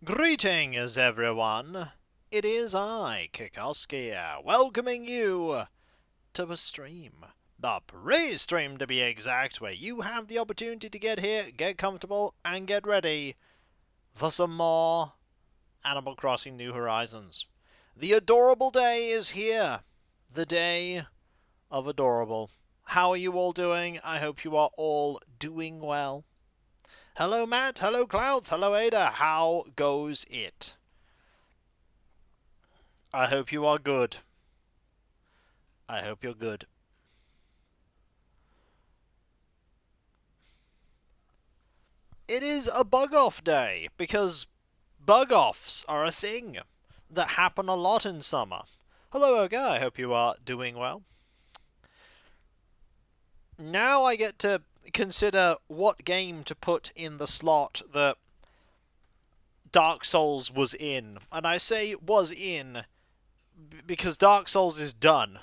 Greetings, everyone. It is I, Kikoski, welcoming you to a stream. The pre-stream, to be exact, where you have the opportunity to get here, get comfortable, and get ready for some more Animal Crossing New Horizons. The adorable day is here. The day of adorable. How are you all doing? I hope you are all doing well. Hello, Matt. Hello, Clouds. Hello, Ada. How goes it? I hope you are good. I hope you're good. It is a bug off day because bug offs are a thing that happen a lot in summer. Hello, Oga. I hope you are doing well. Now I get to consider what game to put in the slot that Dark Souls was in. And I say was in because Dark Souls is done.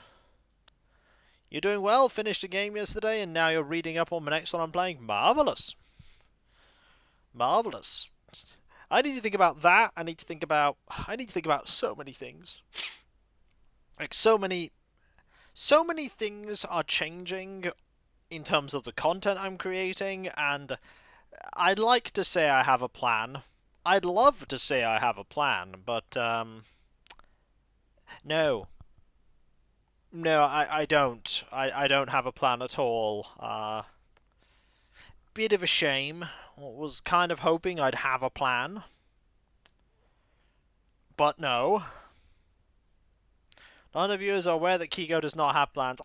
You're doing well, finished a game yesterday, and now you're reading up on the next one I'm playing. Marvellous. Marvellous. I need to think about that. I need to think about so many things. Like so many things are changing in terms of the content I'm creating, and I'd like to say I have a plan. I'd love to say I have a plan, but no. No, I don't. I don't have a plan at all. Bit of a shame. Was kind of hoping I'd have a plan. But no. None of you are aware that Kiko does not have plans.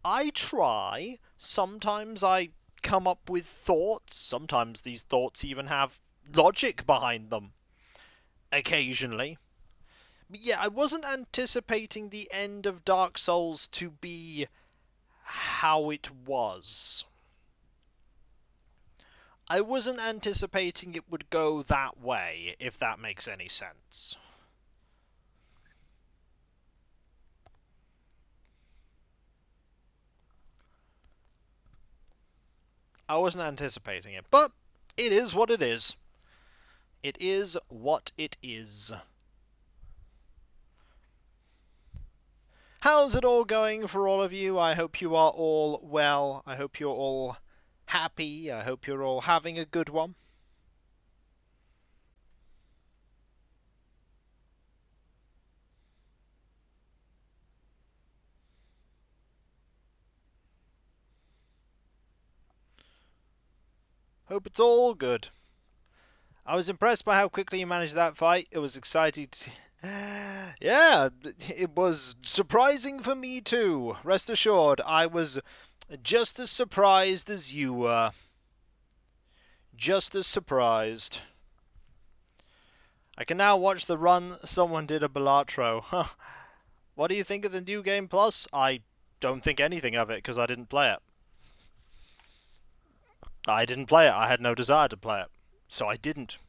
I try. Sometimes I come up with thoughts. Sometimes these thoughts even have logic behind them. Occasionally. But yeah, I wasn't anticipating the end of Dark Souls to be how it was. I wasn't anticipating it would go that way, if that makes any sense. I wasn't anticipating it, but it is what it is. It is what it is. How's it all going for all of you? I hope you are all well. I hope you're all happy. I hope you're all having a good one. Hope it's all good. I was impressed by how quickly you managed that fight. It was exciting to... Yeah, it was surprising for me too. Rest assured, I was just as surprised as you were. Just as surprised. I can now watch the run someone did a Balatro. What do you think of the new game plus? I don't think anything of it because I didn't play it. I didn't play it. I had no desire to play it. So I didn't.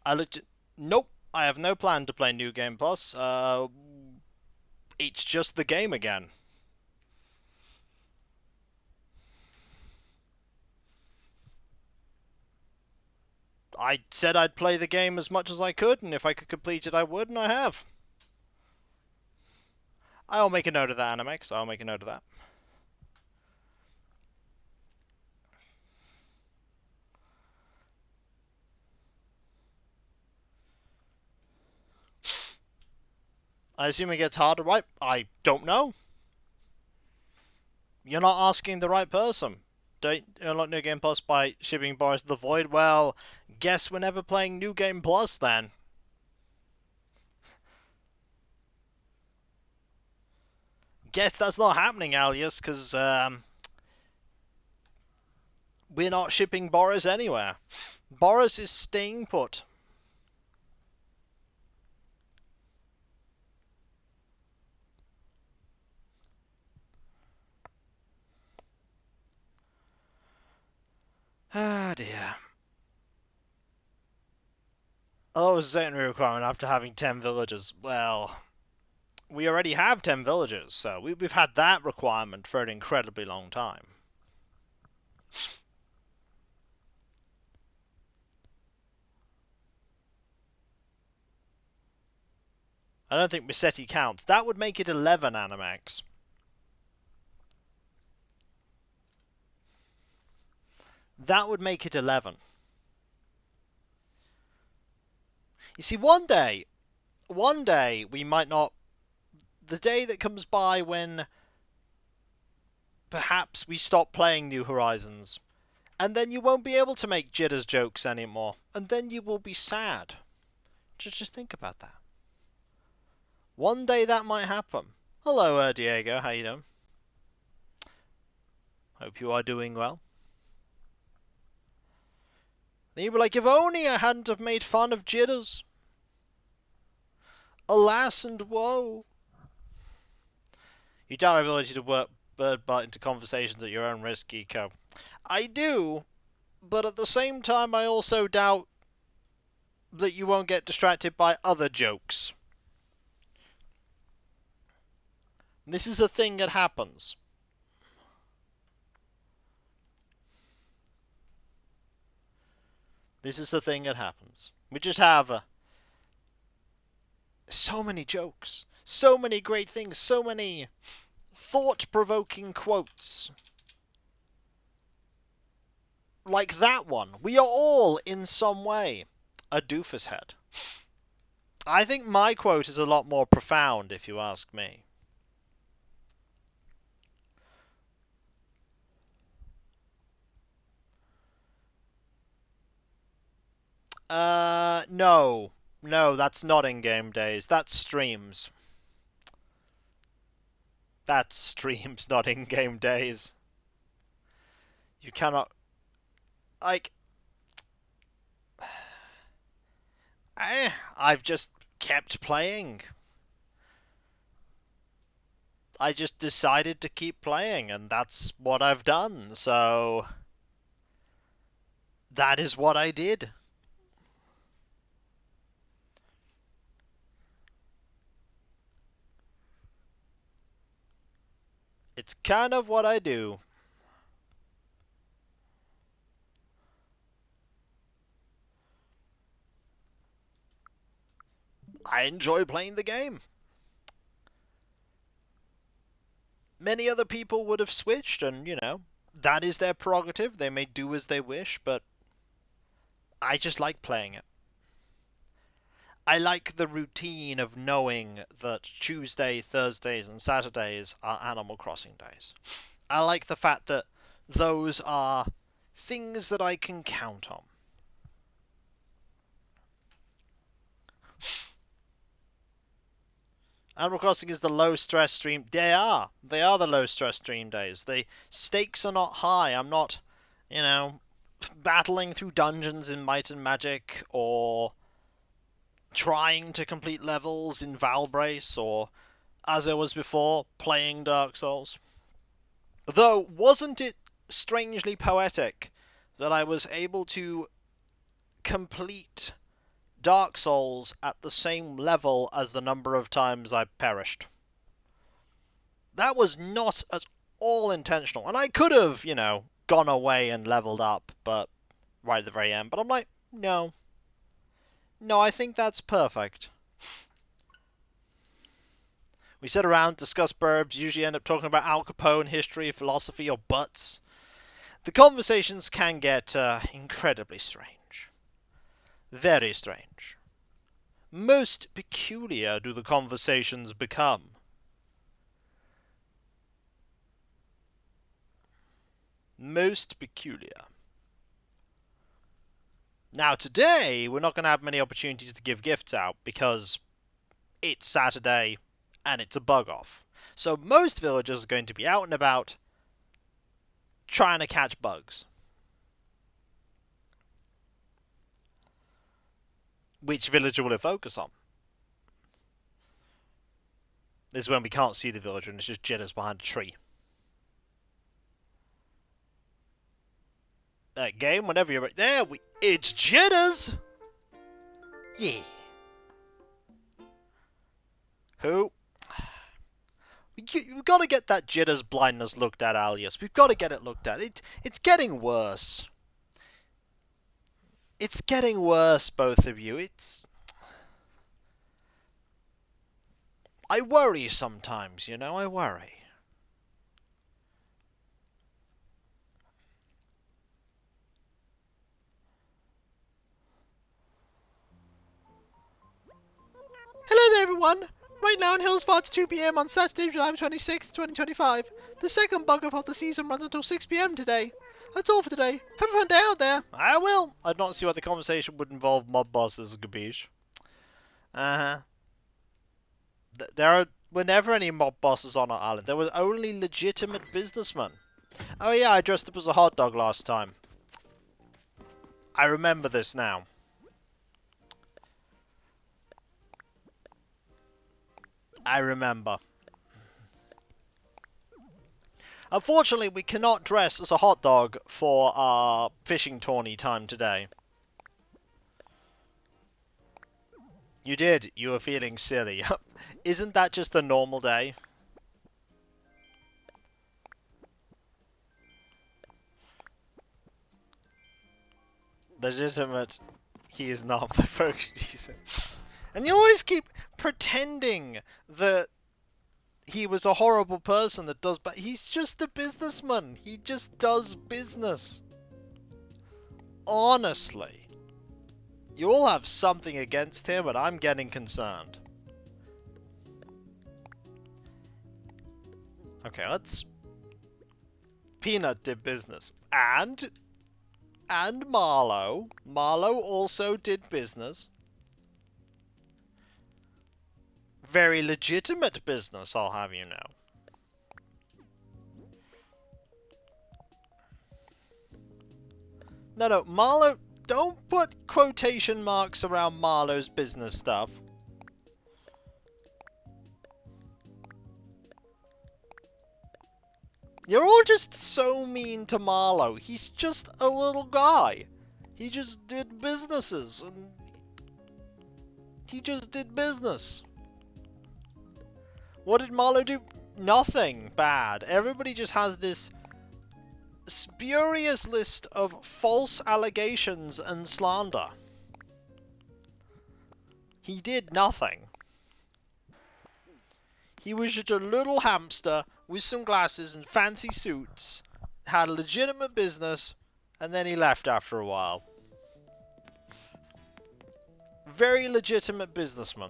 I looked at... Nope. I have no plan to play New Game Plus. It's just the game again. I said I'd play the game as much as I could, and if I could complete it, I would, and I have. I'll make a note of that, Animex. I'll make a note of that. I assume it gets harder, right? I don't know. You're not asking the right person. Don't unlock New Game Plus by shipping Boris to the Void? Well, guess we're never playing New Game Plus then. Guess that's not happening, Alias, because we're not shipping Boris anywhere. Boris is staying put. Ah, dear. Oh, it was a secondary requirement after having 10 villagers. Well, we already have 10 villagers, so we've had that requirement for an incredibly long time. I don't think Missetti counts. That would make it 11 Animax. That would make it 11. You see, one day we might not... The day that comes by when perhaps we stop playing New Horizons, and then you won't be able to make jitters jokes anymore, and then you will be sad. Just think about that. One day that might happen. Hello, Diego. How you doing? Hope you are doing well. Then you were like, if only I hadn't have made fun of jitters. Alas and woe. You doubt our ability to work bird butt into conversations at your own risk, Eco. I do, but at the same time I also doubt that you won't get distracted by other jokes. This is a thing that happens. This is a thing that happens. We just have so many jokes, so many great things, so many thought-provoking quotes. Like that one. We are all, in some way, a doofus head. I think my quote is a lot more profound, if you ask me. No. No, that's not in-game days. That's streams. That's streams, not in-game days. You cannot... Like... I've just kept playing. I just decided to keep playing, and that's what I've done, so... That is what I did. It's kind of what I do. I enjoy playing the game. Many other people would have switched, and, you know, that is their prerogative. They may do as they wish, but I just like playing it. I like the routine of knowing that Tuesday, Thursdays, and Saturdays are Animal Crossing days. I like the fact that those are things that I can count on. Animal Crossing is the low-stress stream. They are the low-stress stream days. The stakes are not high. I'm not, you know, battling through dungeons in Might and Magic, or trying to complete levels in Valbrace, or, as I was before, playing Dark Souls. Though, wasn't it strangely poetic that I was able to complete Dark Souls at the same level as the number of times I perished? That was not at all intentional. And I could have, you know, gone away and leveled up, but right at the very end. But I'm like, no. No, I think that's perfect. We sit around, discuss burbs, usually end up talking about Al Capone, history, philosophy, or butts. The conversations can get incredibly strange. Very strange. Most peculiar do the conversations become. Most peculiar. Now today, we're not going to have many opportunities to give gifts out because it's Saturday and it's a bug off. So most villagers are going to be out and about trying to catch bugs. Which villager will it focus on? This is when we can't see the villager and it's just jitters behind a tree. Game, whenever you're... There we... It's jitters! Yeah. Who? We've got to get that jitters blindness looked at, Alias. We've got to get it looked at. It's getting worse. It's getting worse, both of you. I worry sometimes, you know, I worry. Hello there, everyone! Right now in Hillsford, it's 2 PM on Saturday, July 26th, 2025. The second bug of the season runs until 6 PM today. That's all for today. Have a fun day out there. I will. I don't see why the conversation would involve mob bosses, Gabish. There were never any mob bosses on our island. There was only legitimate businessmen. Oh yeah, I dressed up as a hot dog last time. I remember this now. I remember. Unfortunately, we cannot dress as a hot dog for our fishing tourney time today. You did. You were feeling silly. Isn't that just a normal day? Legitimate. He is not my focus. And you always keep pretending that he was a horrible person that does, but he's just a businessman. He just does business. Honestly. You all have something against him, but I'm getting concerned. Okay, let's... Peanut did business. And Marlowe. Marlowe also did business. Very legitimate business, I'll have you know. No, Marlowe... Don't put quotation marks around Marlowe's business stuff. You're all just so mean to Marlowe. He's just a little guy. He just did businesses. And he just did business. What did Marlowe do? Nothing bad. Everybody just has this spurious list of false allegations and slander. He did nothing. He was just a little hamster with some glasses and fancy suits, had a legitimate business, and then he left after a while. Very legitimate businessman.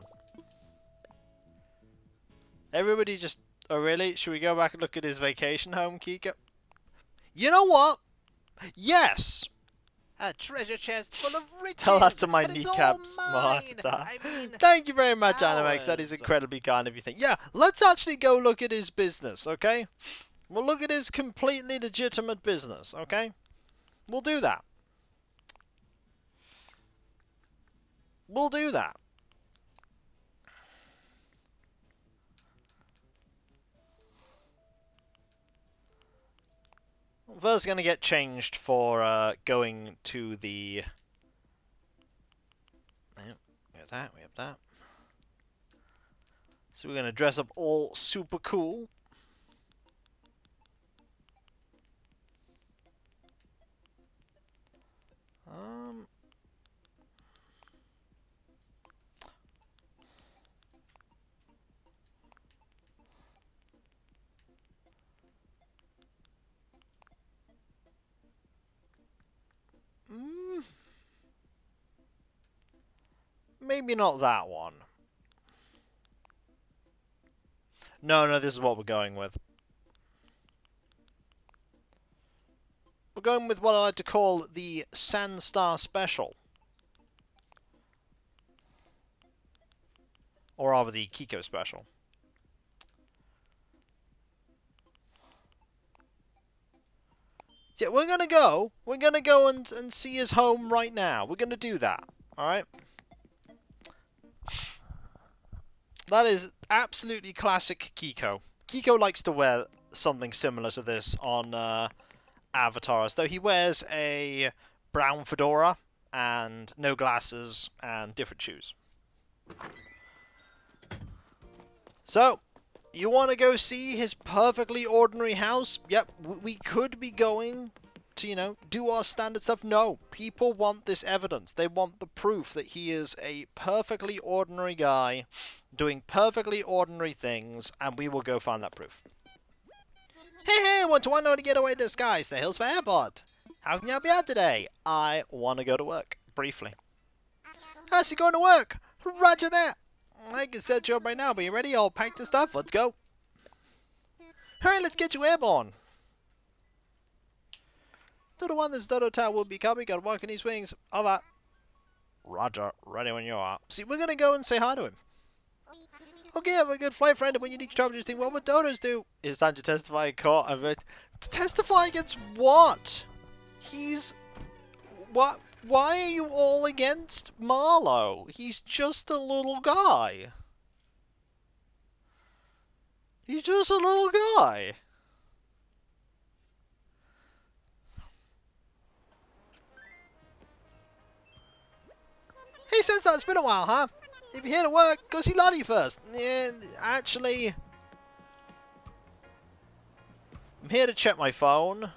Everybody just... Oh really? Should we go back and look at his vacation home, Kiko? You know what? Yes! A treasure chest full of riches. Tell that to my but kneecaps, it's all mine. I mean, thank you very much, Animex. That is incredibly kind of you. Yeah, let's actually go look at his business, okay? We'll look at his completely legitimate business, okay? We'll do that. We'll do that. First, going to get changed for going to the... Yep, we have that, we have that. So we're going to dress up all super cool. Maybe not that one. No, this is what we're going with. We're going with what I like to call the Sandstar Special. Or rather, the Kiko Special. Yeah, we're gonna go and see his home right now. We're gonna do that, alright? That is absolutely classic Kiko. Kiko likes to wear something similar to this on avatars, though he wears a brown fedora and no glasses and different shoes. So, you want to go see his perfectly ordinary house? Yep, we could be going to, you know, do our standard stuff. No, people want this evidence. They want the proof that he is a perfectly ordinary guy doing perfectly ordinary things, and we will go find that proof. Hey, want to know how to get away to the skies, the Hillsville Airport? How can you help me out today? I want to go to work, briefly. How's he going to work? Roger that. I can set you up right now, but you ready? All packed and stuff? Let's go. Alright, let's get you airborne. To the one that's Dodo Tower will be coming. Gotta walk in these wings. Over. Roger. Ready when you are. See, we're gonna go and say hi to him. Okay, have a good flight, friend. And when you need trouble, just think, what would dodos do? It's time to testify in court. To testify against what? He's... What? Why are you all against Marlowe? He's just a little guy. He's just a little guy. Hey, Sensei, it's been a while, huh? If you're here to work, go see Lottie first. Yeah, actually... I'm here to check my phone.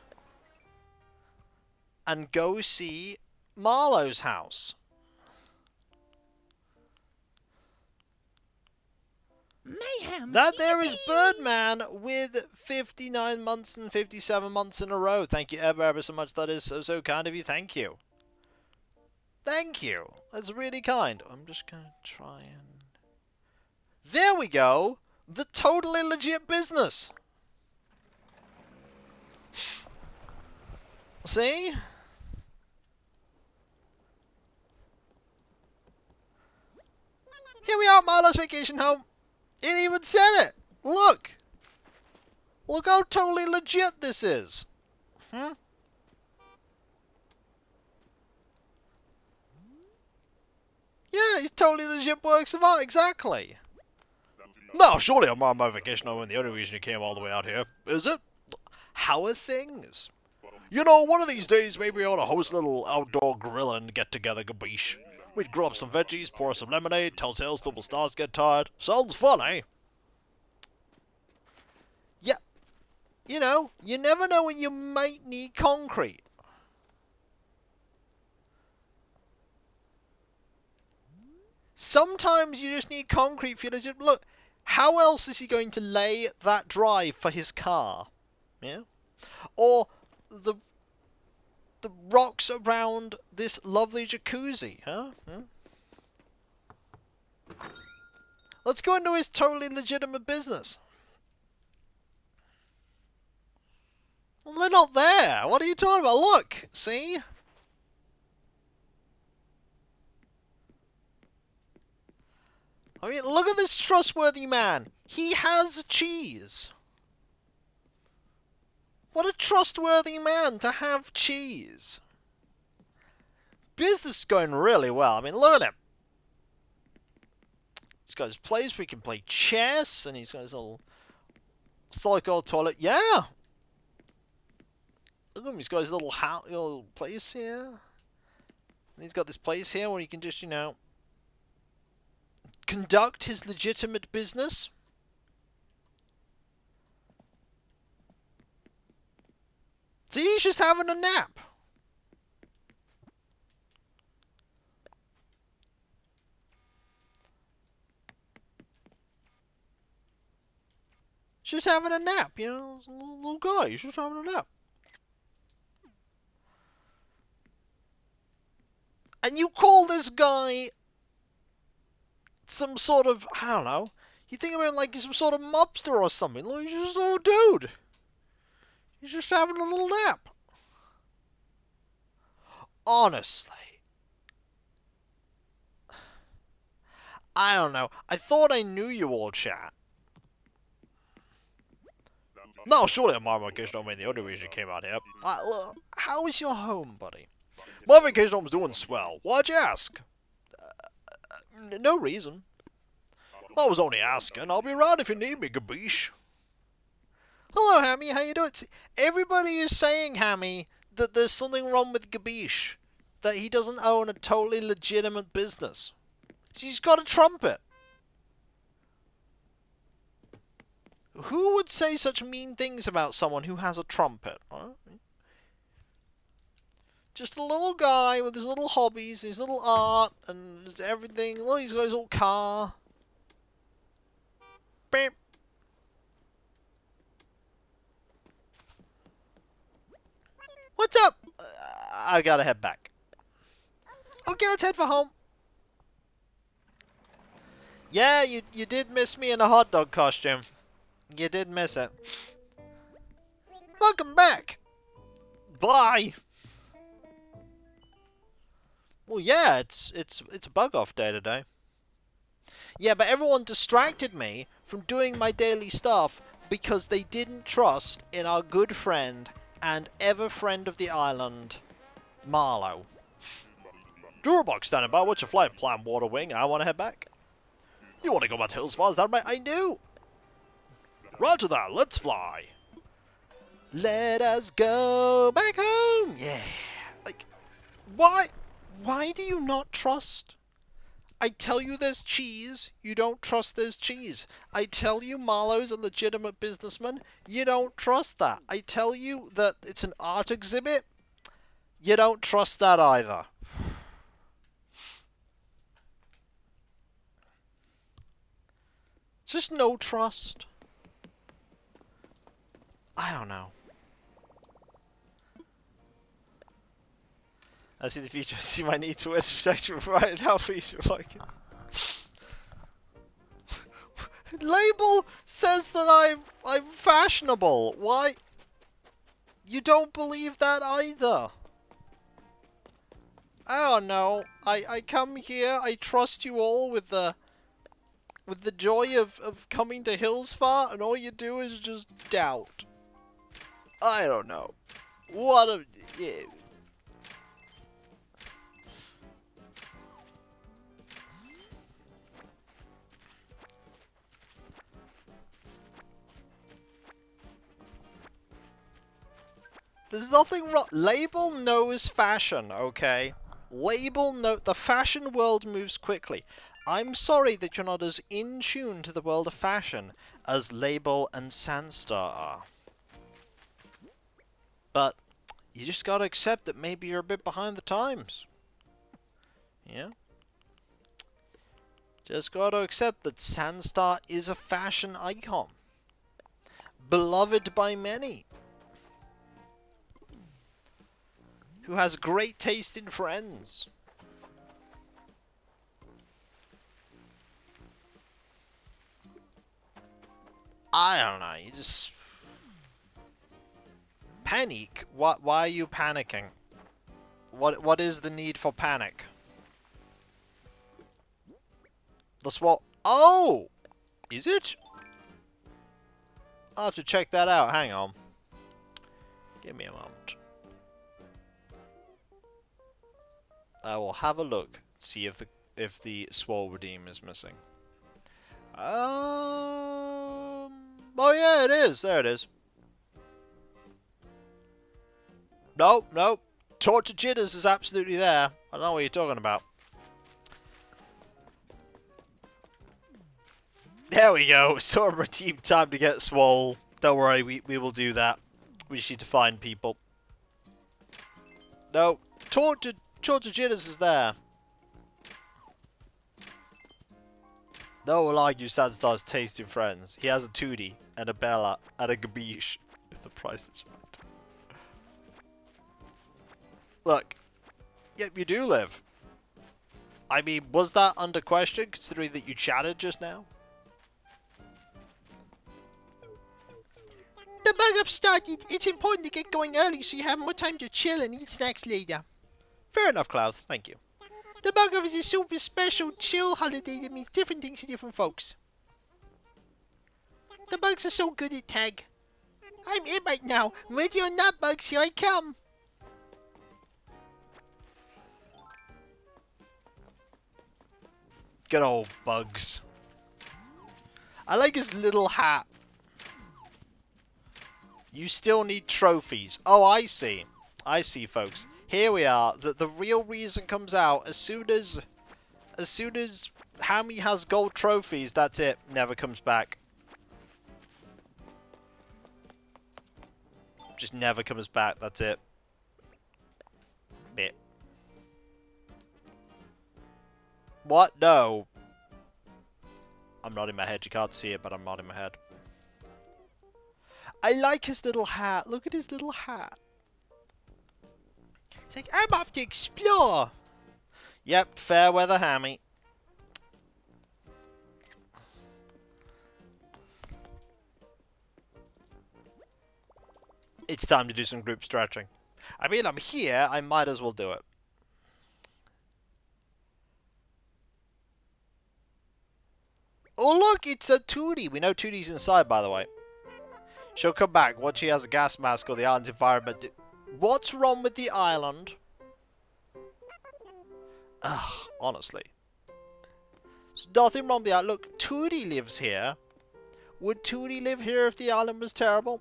And go see Marlowe's house. Mayhem. That there is Birdman with 59 months and 57 months in a row. Thank you ever so much. That is so kind of you. Thank you. Thank you. That's really kind. I'm just going to try and... There we go. The totally legit business. See? Here we are at Marlowe's vacation home. It even said it. Look. Look how totally legit this is. Hmm? Yeah, he's totally legit works of art, exactly. No, surely I'm on my vacation home and the only reason you came all the way out here, is it? How are things? You know, one of these days maybe we ought to host a little outdoor grilling get-together, gabish. We'd grill up some veggies, pour some lemonade, tell tales till the stars get tired. Sounds fun, eh? Yeah. You know, you never know when you might need concrete. Sometimes you just need concrete for you to just... Look, how else is he going to lay that drive for his car? Yeah? Or the rocks around this lovely jacuzzi, huh? Let's go into his totally legitimate business. Well, they're not there. What are you talking about? Look, see? I mean, look at this trustworthy man. He has cheese. What a trustworthy man to have cheese. Business is going really well. I mean, look at him. He's got his place where he can play chess, and he's got his little silicone toilet. Yeah. Look at him. He's got his little place here. And he's got this place here where he can just, you know, conduct his legitimate business. See, he's just having a nap. Just having a nap, you know, he's a little guy. He's just having a nap. And you call this guy some sort of, I don't know, you think about him like he's some sort of mobster or something. Like, he's just a little dude. He's just having a little nap. Honestly. I don't know. I thought I knew you all, chat. No, surely I'm on vacation home and the only reason you came out here. Look, how is your home, buddy? My vacation home's doing swell. Why'd you ask? No reason. I was only asking. I'll be around if you need me, gabish. Hello, Hammy. How you doing? See, everybody is saying, Hammy, that there's something wrong with Gabish. That he doesn't own a totally legitimate business. He's got a trumpet. Who would say such mean things about someone who has a trumpet? Huh? Just a little guy with his little hobbies, his little art, and his everything. Well, he's got his little car. Beep. What's up? I gotta head back. Okay, let's head for home. Yeah, you did miss me in a hot dog costume. You did miss it. Welcome back. Bye. Well, yeah, it's a bug off day today. Yeah, but everyone distracted me from doing my daily stuff because they didn't trust in our good friend and ever friend of the island, Marlowe. Durabog standing by. What's your flight plan, Water Wing? I want to head back. You want to go back to Hills Far? Is that right? I do. Roger that. Let's fly. Let us go back home. Yeah. Like, why? Why do you not trust? I tell you there's cheese, you don't trust there's cheese. I tell you Marlowe's a legitimate businessman, you don't trust that. I tell you that it's an art exhibit, you don't trust that either. Just no trust. I don't know. I see the future. See my need to wear protection provided how feature like it. Label says that I'm fashionable. Why? You don't believe that either. I don't know. I come here. I trust you all with the joy of coming to Hillsfar, and all you do is just doubt. I don't know. What a... Yeah. There's nothing wrong. Label knows fashion, okay? Label know the fashion world moves quickly. I'm sorry that you're not as in tune to the world of fashion as Label and Sandstar are. But you just gotta accept that maybe you're a bit behind the times. Yeah? Just gotta accept that Sandstar is a fashion icon. Beloved by many. Who has great taste in friends. I don't know, you just... Panic? Why are you panicking? What is the need for panic? That's what... Oh! Is it? I'll have to check that out, hang on. Give me a moment. I will have a look, see if the Swole Redeem is missing. Oh yeah, it is. There it is. Nope, nope. Torture Jitters is absolutely there. I don't know what you're talking about. There we go. Sort of redeem time to get Swole. Don't worry, we will do that. We just need to find people. No, Torture Jitters is there. No one will argue Sandstar's tasting friends. He has a Tootie and a Bella and a Gabiche. If the price is right. Look. Yep, you do live. I mean, was that under question considering that you chatted just now? The bug up started. It's important to get going early so you have more time to chill and eat snacks later. Fair enough, Cloud. Thank you. The bug up is a super special chill holiday that means different things to different folks. The bugs are so good at tag. I'm in right now. Ready or not, bugs, here I come. Good old bugs. I like his little hat. You still need trophies. Oh, I see. I see, folks. Here we are. The real reason comes out as soon as Hammy has gold trophies. That's it. Never comes back. Just never comes back. That's it. it. What? No. I'm nodding my head. You can't see it, but I'm nodding my head. I like his little hat. Look at his little hat. He's like, I'm off to explore. Yep, fair weather hammy. It's time to do some group stretching. I mean, I'm here. I might as well do it. Oh, look, it's a Tootie. We know Tootie's inside, by the way. She'll come back once she has a gas mask or the island's environment. What's wrong with the island? Ugh, honestly. There's nothing wrong with the island. Look, Tootie lives here. Would Tootie live here if the island was terrible?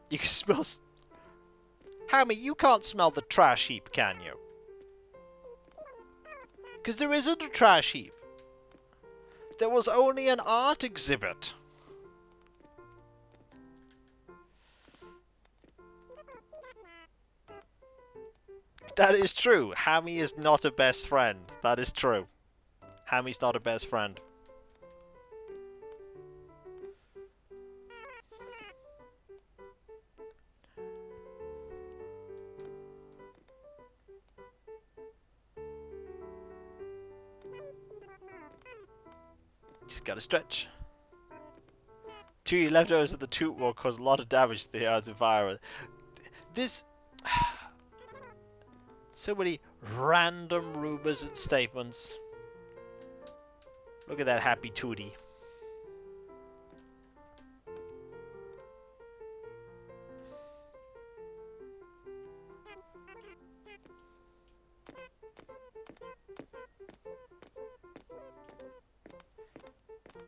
You can smell... Hammy, you can't smell the trash heap, can you? Because there isn't a trash heap. There was only an art exhibit. That is true. Hammy is not a best friend. That is true. Hammy's not a best friend. Just gotta stretch. 2 leftovers of the toot will cause a lot of damage to the Earth's environment. This... So many random rumors and statements. Look at that happy Tootie.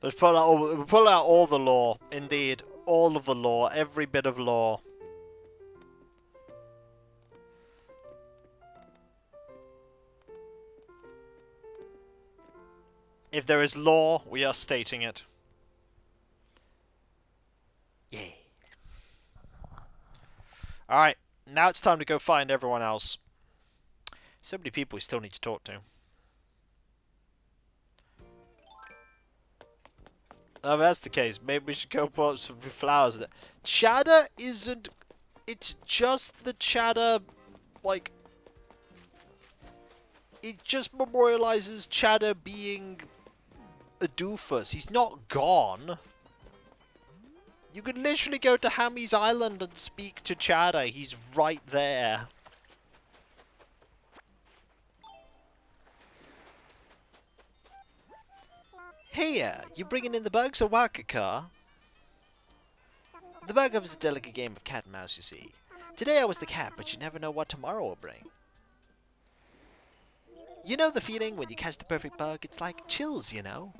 Let's pull out all the lore. Indeed, all of the lore, every bit of lore. If there is lore, we are stating it. Yay. Alright, now it's time to go find everyone else. So many people we still need to talk to. If that's the case, maybe we should go put up some flowers. Chatter isn't... It's just the chatter, like... It just memorializes Chatter being a doofus. He's not gone. You could literally go to Hammy's Island and speak to Chatter. He's right there. Hey, you bringing in the bugs or what, car? The bug is a delicate game of cat and mouse, you see. Today I was the cat, but you never know what tomorrow will bring. You know the feeling when you catch the perfect bug? It's like chills, you know?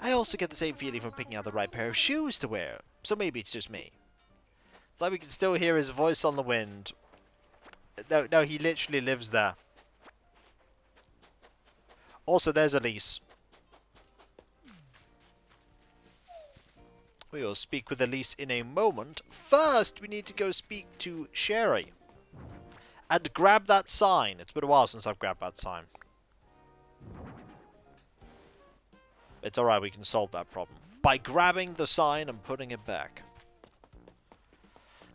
I also get the same feeling from picking out the right pair of shoes to wear. So maybe it's just me. It's like we can still hear his voice on the wind. No, he literally lives there. Also, there's Elise. We will speak with Elise in a moment. First, we need to go speak to Sherry. And grab that sign. It's been a while since I've grabbed that sign. It's alright, we can solve that problem. By grabbing the sign and putting it back.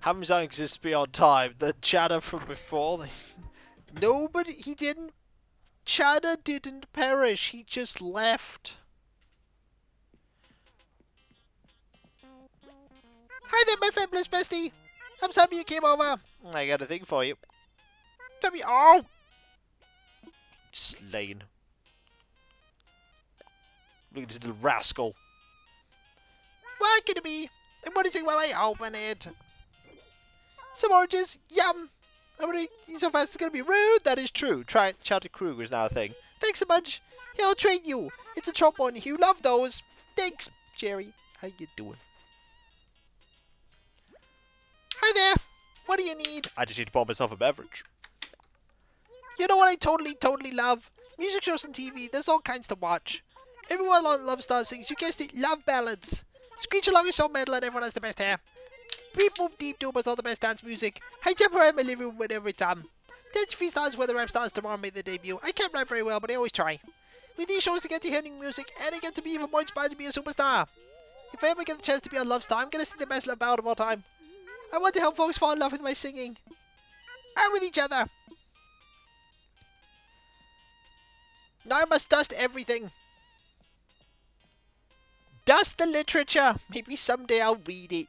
Hammy's Island exists beyond time. The Chatter from before. No, but he didn't. Chatter didn't perish. He just left. Hi there, my fabulous bestie. I'm so happy you came over. I got a thing for you. Tell me, oh! Slain. Look at this little rascal. What could it be? And what is it while I open it? Some oranges. Yum. I'm gonna eat so fast it's gonna be rude. That is true. Try Chatter Kruger is now a thing. Thanks so much. He'll treat you. It's a chop one. You love those. Thanks, Jerry. How you doing? Hi there. What do you need? I just need to pour myself a beverage. You know what I totally love? Music shows and TV. There's all kinds to watch. Everyone on Love Star sings. You guessed it. Love ballads. Screech Along is so metal and everyone has the best hair. Beep Boop Deep Doop has all the best dance music. I jump around my living room with every time. Tension starts when the rap starts tomorrow make their debut. I can't rap very well, but I always try. With these shows, I get to hearing music, and I get to be even more inspired to be a superstar. If I ever get the chance to be on Love Star, I'm gonna sing the best love ballad of all time. I want to help folks fall in love with my singing. And with each other. Now I must dust everything. Dust the literature. Maybe someday I'll read it.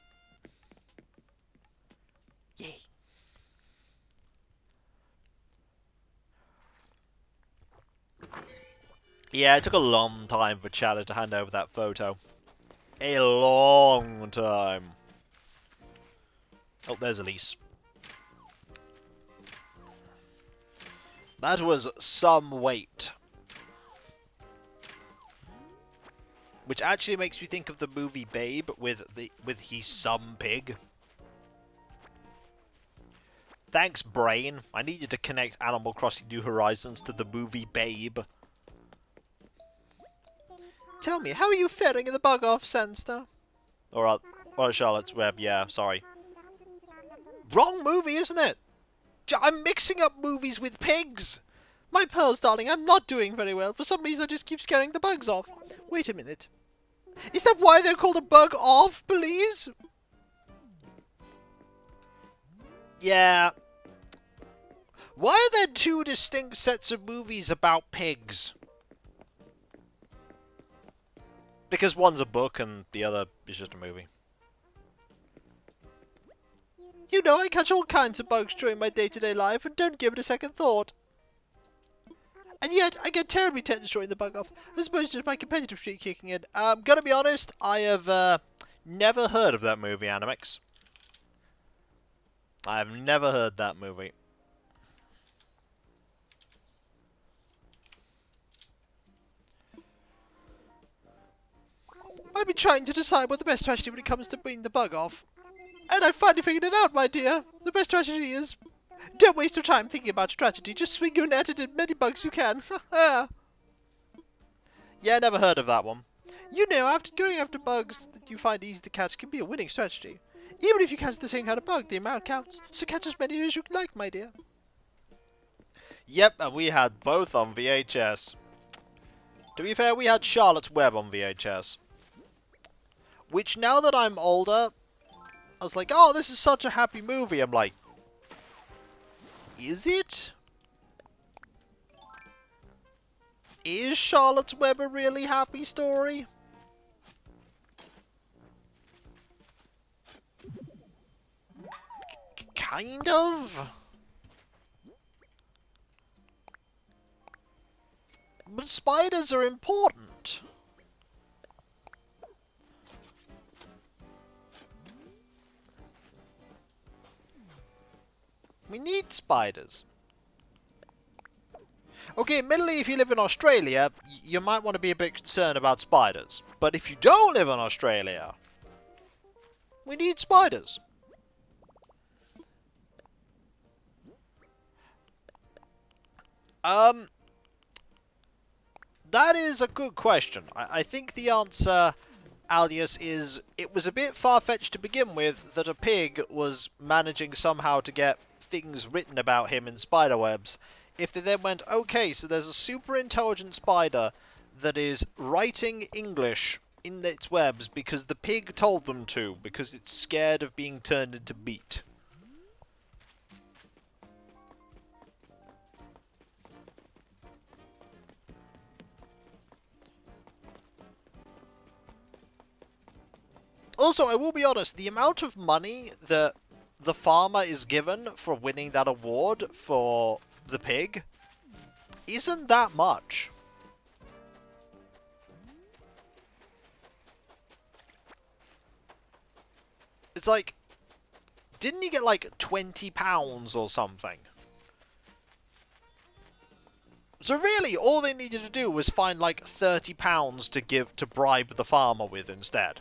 Yay. Yeah, it took a long time for Chatter to hand over that photo. A long time. Oh, there's Elise. That was some weight. Which actually makes me think of the movie Babe with he's some pig. Thanks, brain. I needed to connect Animal Crossing New Horizons to the movie Babe. Tell me, how are you faring in the bug-off, Sandster? Or Charlotte's Web, yeah, sorry. Wrong movie, isn't it? I'm mixing up movies with pigs! My pearls, darling, I'm not doing very well. For some reason, I just keep scaring the bugs off. Wait a minute. Is that why they're called a bug-off, please? Yeah. Why are there two distinct sets of movies about pigs? Because one's a book and the other is just a movie. You know, I catch all kinds of bugs during my day-to-day life and don't give it a second thought. And yet, I get terribly tense during the bug-off. I suppose it's my competitive streak kicking in. Gotta be honest, I have never heard of that movie, Animix. I have never heard that movie. I've been trying to decide what the best strategy when it comes to bringing the bug off. And I finally figured it out, my dear. The best strategy is... don't waste your time thinking about strategy. Just swing your net at as many bugs you can. Yeah, never heard of that one. You know, going after bugs that you find easy to catch can be a winning strategy. Even if you catch the same kind of bug, the amount counts. So catch as many as you like, my dear. Yep, and we had both on VHS. To be fair, we had Charlotte's Web on VHS. Which, now that I'm older, I was like, oh, this is such a happy movie. I'm like, is it? Is Charlotte's Web a really happy story? Kind of. But spiders are important. We need spiders. Okay, admittedly, if you live in Australia, you might want to be a bit concerned about spiders. But if you don't live in Australia, we need spiders. That is a good question. I think the answer, Alias, is it was a bit far-fetched to begin with that a pig was managing somehow to get things written about him in spiderwebs. If they then went, okay, so there's a super intelligent spider that is writing English in its webs because the pig told them to, because it's scared of being turned into meat. Also, I will be honest, the amount of money that the farmer is given for winning that award for the pig isn't that much. It's like, didn't he get like £20 or something? So really, all they needed to do was find like £30 to give to bribe the farmer with instead.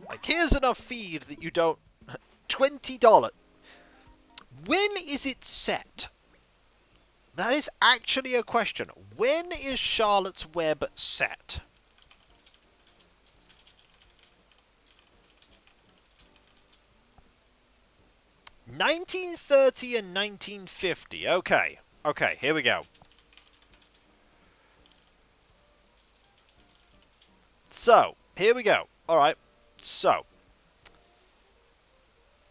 Like, here's enough feed that you don't... $20. When is it set? That is actually a question. When is Charlotte's Web set? 1930 and 1950. Okay. Okay, here we go. So, here we go. Alright. So,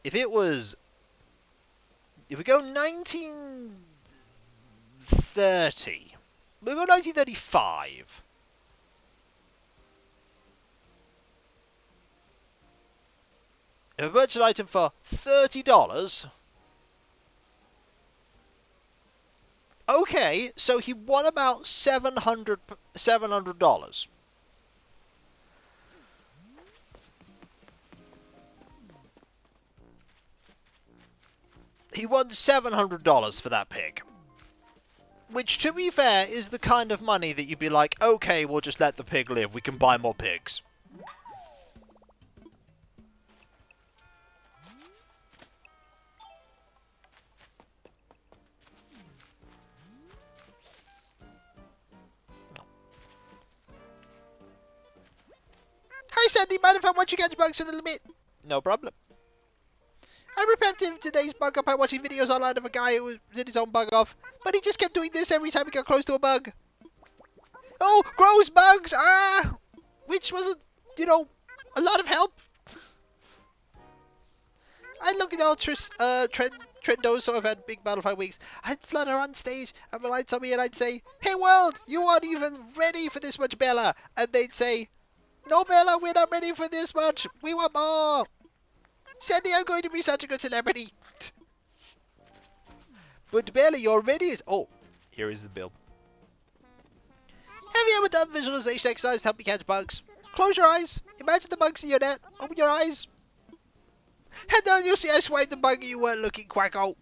if it was... If we go 1930... We'll go 1935. If I purchase an item for $30... Okay, so he won about $700. He won $700 for that pig. Which, to be fair, is the kind of money that you'd be like, okay, we'll just let the pig live. We can buy more pigs. Hi, Sandy. Mind if I watch you catch bugs for a little bit? No problem. I repented today's bug up by watching videos online of a guy who did his own bug off, but he just kept doing this every time he got close to a bug. Oh, gross bugs! Ah! Which wasn't, you know, a lot of help. I look at all Trendos, so I've had big Battlefy weeks. I'd flutter on stage and rely on me and I'd say, "Hey world, you aren't even ready for this much, Bella." And they'd say, "No, Bella, we're not ready for this much. We want more. Sandy, I'm going to be such a good celebrity." But Bella, you're ready. Oh, here is the bill. Have you ever done visualization exercise to help you catch bugs? Close your eyes. Imagine the bugs in your net. Open your eyes. And then you'll see I swiped the bug and you weren't looking quacko.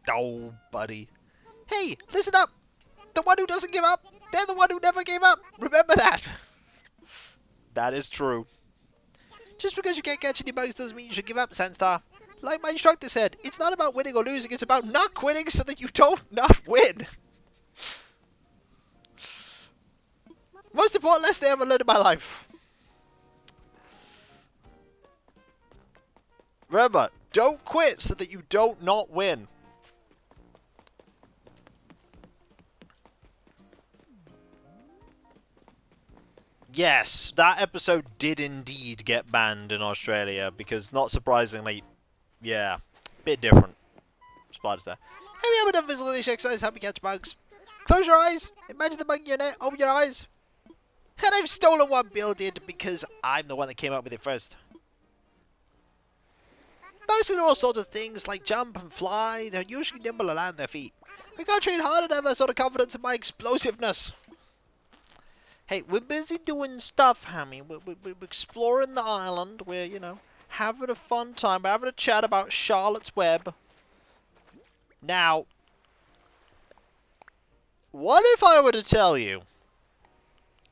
Oh, buddy. Hey, listen up. The one who doesn't give up, they're the one who never gave up. Remember that. That is true. Just because you can't catch any bugs doesn't mean you should give up, Sandstar. Like my instructor said, it's not about winning or losing, it's about not quitting so that you don't not win. Most important lesson I ever learned in my life. Remember, don't quit so that you don't not win. Yes, that episode did indeed get banned in Australia because, not surprisingly, yeah, bit different. Spiders there. Have you ever done visualization exercise to help you catch bugs? Close your eyes, imagine the bug in your net, open your eyes. And I've stolen one Bill did because I'm the one that came up with it first. Bugs can do all sorts of things like jump and fly. They're usually nimble and land their feet. I gotta train harder to have that sort of confidence in my explosiveness. Hey, we're busy doing stuff, Hammy. We're exploring the island. We're, you know, having a fun time. We're having a chat about Charlotte's Web. Now, what if I were to tell you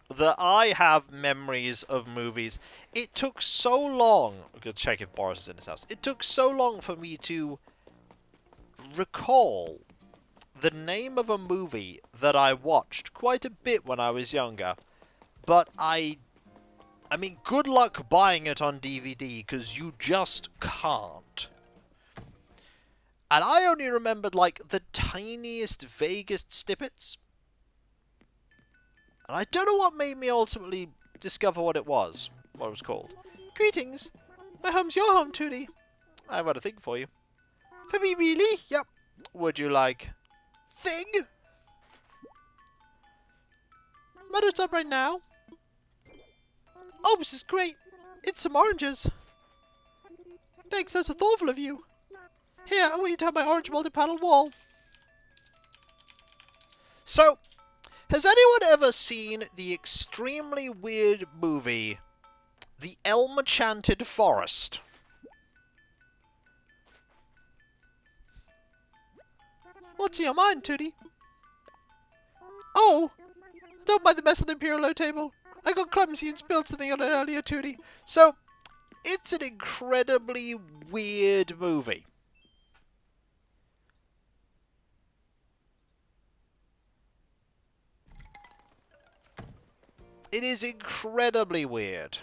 that I have memories of movies? It took so long. I'm going to check if Boris is in his house. It took so long for me to recall the name of a movie that I watched quite a bit when I was younger. But I mean, good luck buying it on DVD, because you just can't. And I only remembered, like, the tiniest, vaguest snippets. And I don't know what made me ultimately discover what it was called. Greetings. My home's your home, Tootie. I've got a thing for you. For me, really? Yep. Would you like... thing? Mother's up right now. Oh, this is great. It's some oranges. Thanks, that's so thoughtful of you. Here, I want you to have my orange multi-panel wall. So, has anyone ever seen the extremely weird movie, The Elm-Enchanted Forest? What's in your mind, Tootie? Oh! Don't mind the mess on the Imperial low table. I got clumsy and spilled something on it earlier, Tootie. So, it's an incredibly weird movie. It is incredibly weird.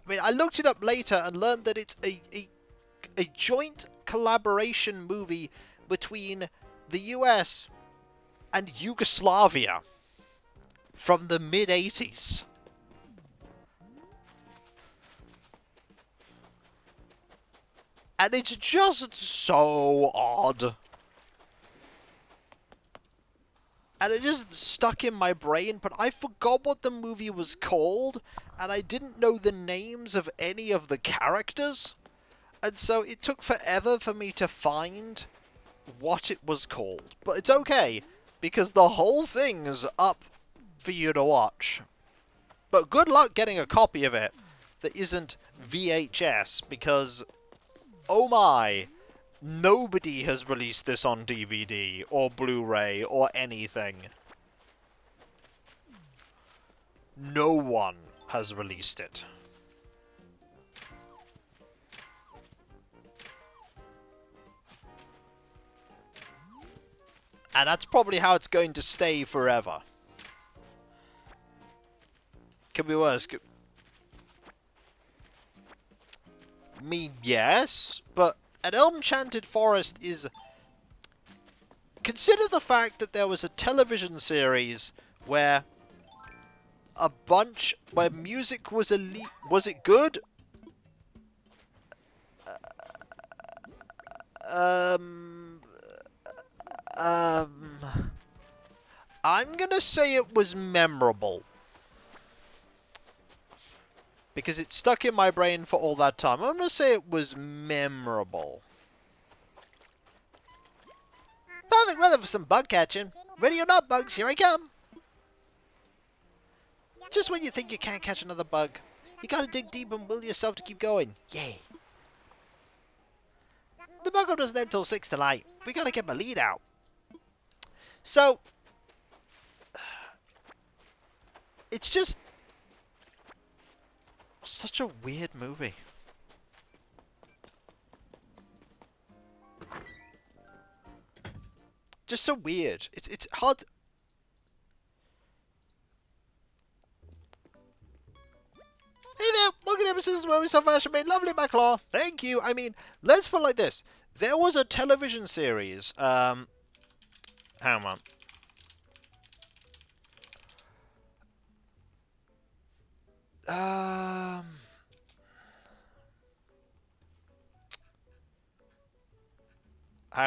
I mean, I looked it up later and learned that it's a joint collaboration movie between the US and Yugoslavia from the mid-80s. And it's just so odd. And it just stuck in my brain, but I forgot what the movie was called, and I didn't know the names of any of the characters. And so it took forever for me to find what it was called. But it's okay, because the whole thing's up for you to watch. But good luck getting a copy of it that isn't VHS, because, oh my, nobody has released this on DVD or Blu-ray or anything. No one has released it. And that's probably how it's going to stay forever. Could be worse. Yes, but an Enchanted Forest is... Consider the fact that there was a television series where where music was elite. Was it good? I'm gonna say it was memorable. Because it stuck in my brain for all that time. I'm gonna say it was memorable. Perfect weather for some bug catching. Ready or not, bugs, here I come. Just when you think you can't catch another bug, you gotta dig deep and will yourself to keep going. Yay. The bug doesn't end till 6 tonight. We gotta get my lead out. So, it's just such a weird movie. Just so weird. It's hard. Hey there, welcome to episodes where we so fashion made lovely my claw. Thank you. I mean, let's put it like this. There was a television series. Hang on. Hang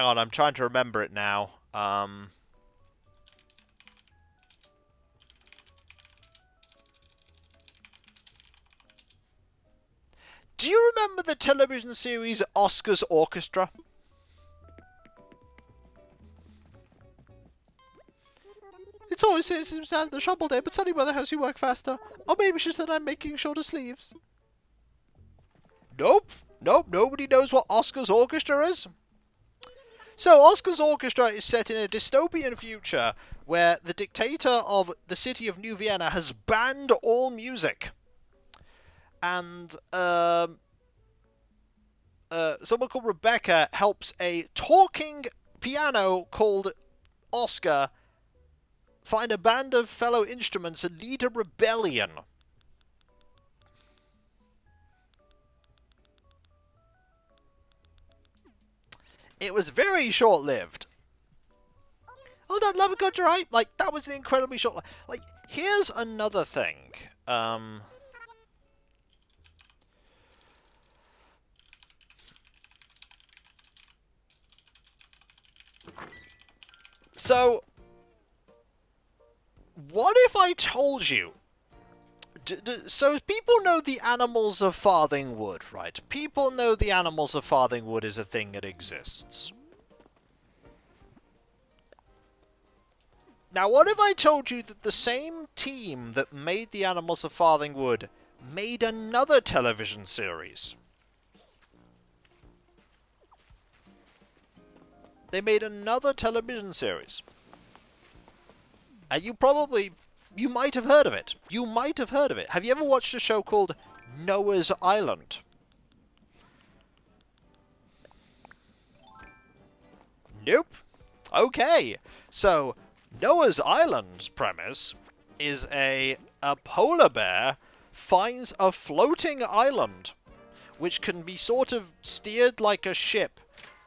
on, I'm trying to remember it now. Do you remember the television series Oscar's Orchestra? It's always seems to have the shop all day, but sunny weather helps you work faster. Or maybe it's just that I'm making shorter sleeves. Nope. Nope, nobody knows what Oscar's Orchestra is. So, Oscar's Orchestra is set in a dystopian future where the dictator of the city of New Vienna has banned all music. And, someone called Rebecca helps a talking piano called Oscar find a band of fellow instruments and lead a rebellion. It was very short-lived. Oh, that love got you right. Like, that was an incredibly short... Like, here's another thing. So, what if I told you... So, people know the Animals of Farthing Wood, right? People know the Animals of Farthing Wood is a thing that exists. Now, what if I told you that the same team that made the Animals of Farthing Wood made another television series? They made another television series. And you might have heard of it. You might have heard of it. Have you ever watched a show called Noah's Island? Nope. Okay. So, Noah's Island's premise is a polar bear finds a floating island which can be sort of steered like a ship,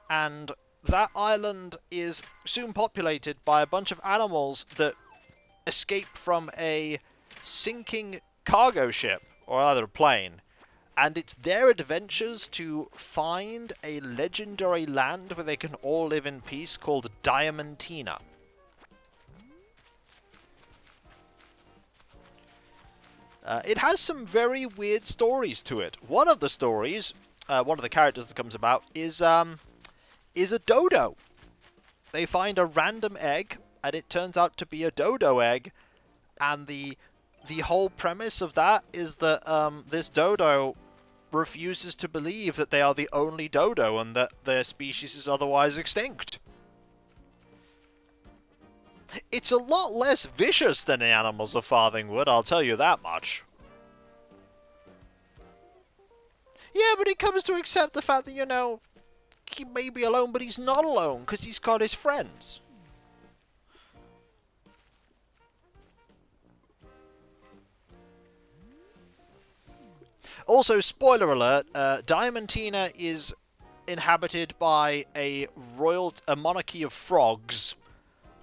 and that island is soon populated by a bunch of animals that escape from a sinking cargo ship, or either a plane, and it's their adventures to find a legendary land where they can all live in peace called Diamantina. It has some very weird stories to it. One of the stories, one of the characters that comes about, is a dodo. They find a random egg, and it turns out to be a dodo egg, and the whole premise of that is that this dodo refuses to believe that they are the only dodo and that their species is otherwise extinct. It's a lot less vicious than the animals of Farthingwood, I'll tell you that much. Yeah, but he comes to accept the fact that, you know, he may be alone, but he's not alone, because he's got his friends. Also, spoiler alert, Diamantina is inhabited by a monarchy of frogs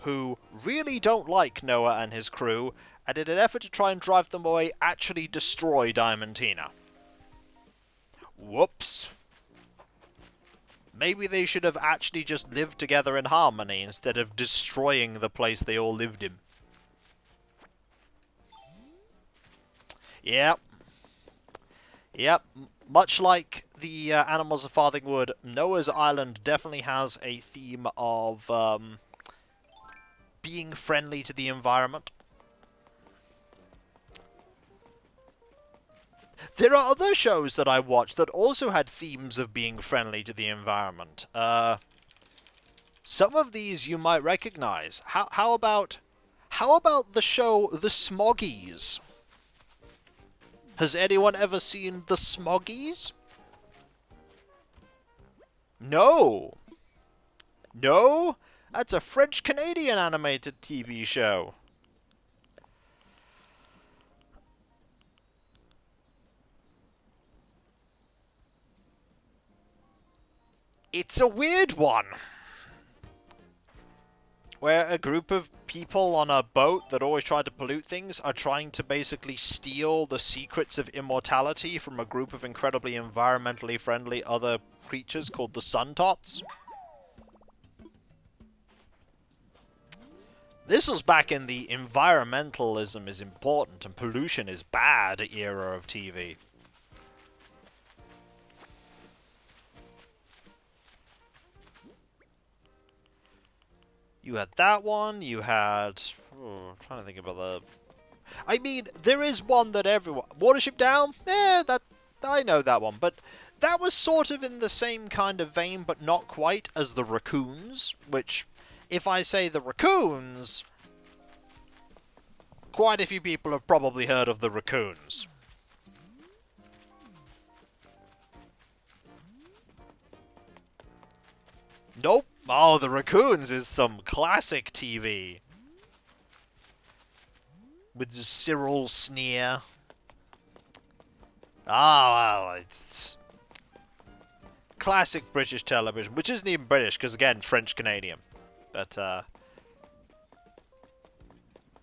who really don't like Noah and his crew, and in an effort to try and drive them away, actually destroy Diamantina. Whoops. Maybe they should have actually just lived together in harmony instead of destroying the place they all lived in. Yep. Yep. Much like the Animals of Farthingwood, Noah's Island definitely has a theme of being friendly to the environment. There are other shows that I watched that also had themes of being friendly to the environment. Some of these you might recognize. How about the show The Smoggies? Has anyone ever seen The Smoggies? No. No? That's a French-Canadian animated TV show. It's a weird one. Where a group of people on a boat that always try to pollute things are trying to basically steal the secrets of immortality from a group of incredibly environmentally friendly other creatures called the Suntots. This was back in the environmentalism is important and pollution is bad era of TV. You had that one, you had... Oh, I'm trying to think about the... I mean, there is one that everyone... Watership Down? That I know that one, but that was sort of in the same kind of vein, but not quite, as the Raccoons, which, if I say the Raccoons, quite a few people have probably heard of the Raccoons. Nope. Oh, the Raccoons is some classic TV. With the Cyril sneer. Ah, well, it's... classic British television, which isn't even British, because again, French-Canadian. But,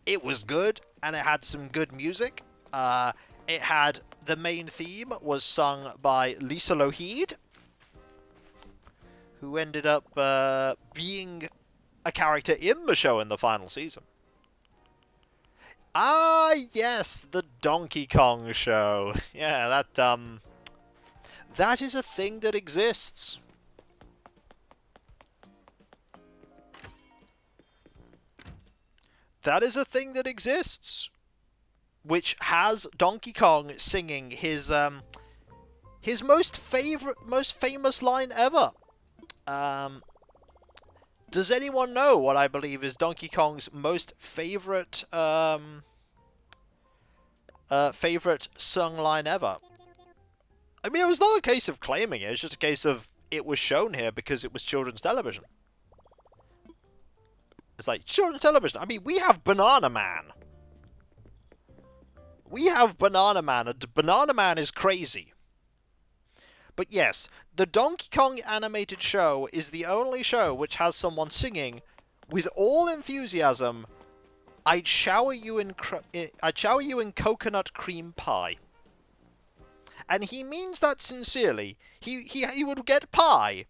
it was good, and it had some good music. It had... the main theme was sung by Lisa Lougheed, who ended up being a character in the show in the final season. Ah, yes, the Donkey Kong show. Yeah, that is a thing that exists. That is a thing that exists. Which has Donkey Kong singing his most famous line ever. Does anyone know what I believe is Donkey Kong's most favorite sung line ever? I mean, it was not a case of claiming it. It's just a case of it was shown here because it was children's television. It's like children's television. I mean, we have Banana Man. we have Banana Man, and Banana Man is crazy. But yes, the Donkey Kong animated show is the only show which has someone singing with all enthusiasm, I'd shower you in coconut cream pie. And he means that sincerely. He would get pie,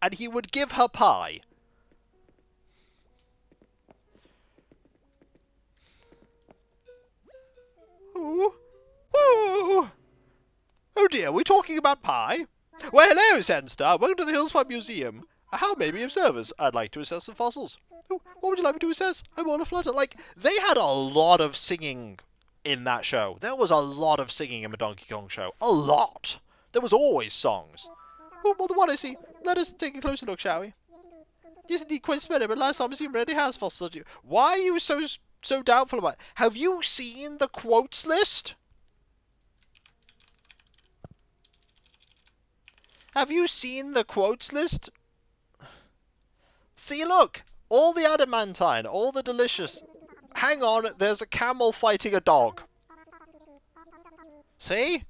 and he would give her pie. Ooh. Ooh. Oh dear, we're talking about pie? Well, hello, Sandstar. Welcome to the Hillside Museum. How may I be of service? I'd like to assess some fossils. Oh, what would you like me to assess? I'm on a flutter. Like, they had a lot of singing in that show. There was a lot of singing in the Donkey Kong show. A lot. There was always songs. Oh, more than one I see. Let us take a closer look, shall we? Yes, indeed, quite splendid, but last time I seem already has fossils. Why are you so doubtful about it? Have you seen the quotes list? Have you seen the quotes list? See, look! All the adamantine, all the delicious... Hang on, there's a camel fighting a dog. See?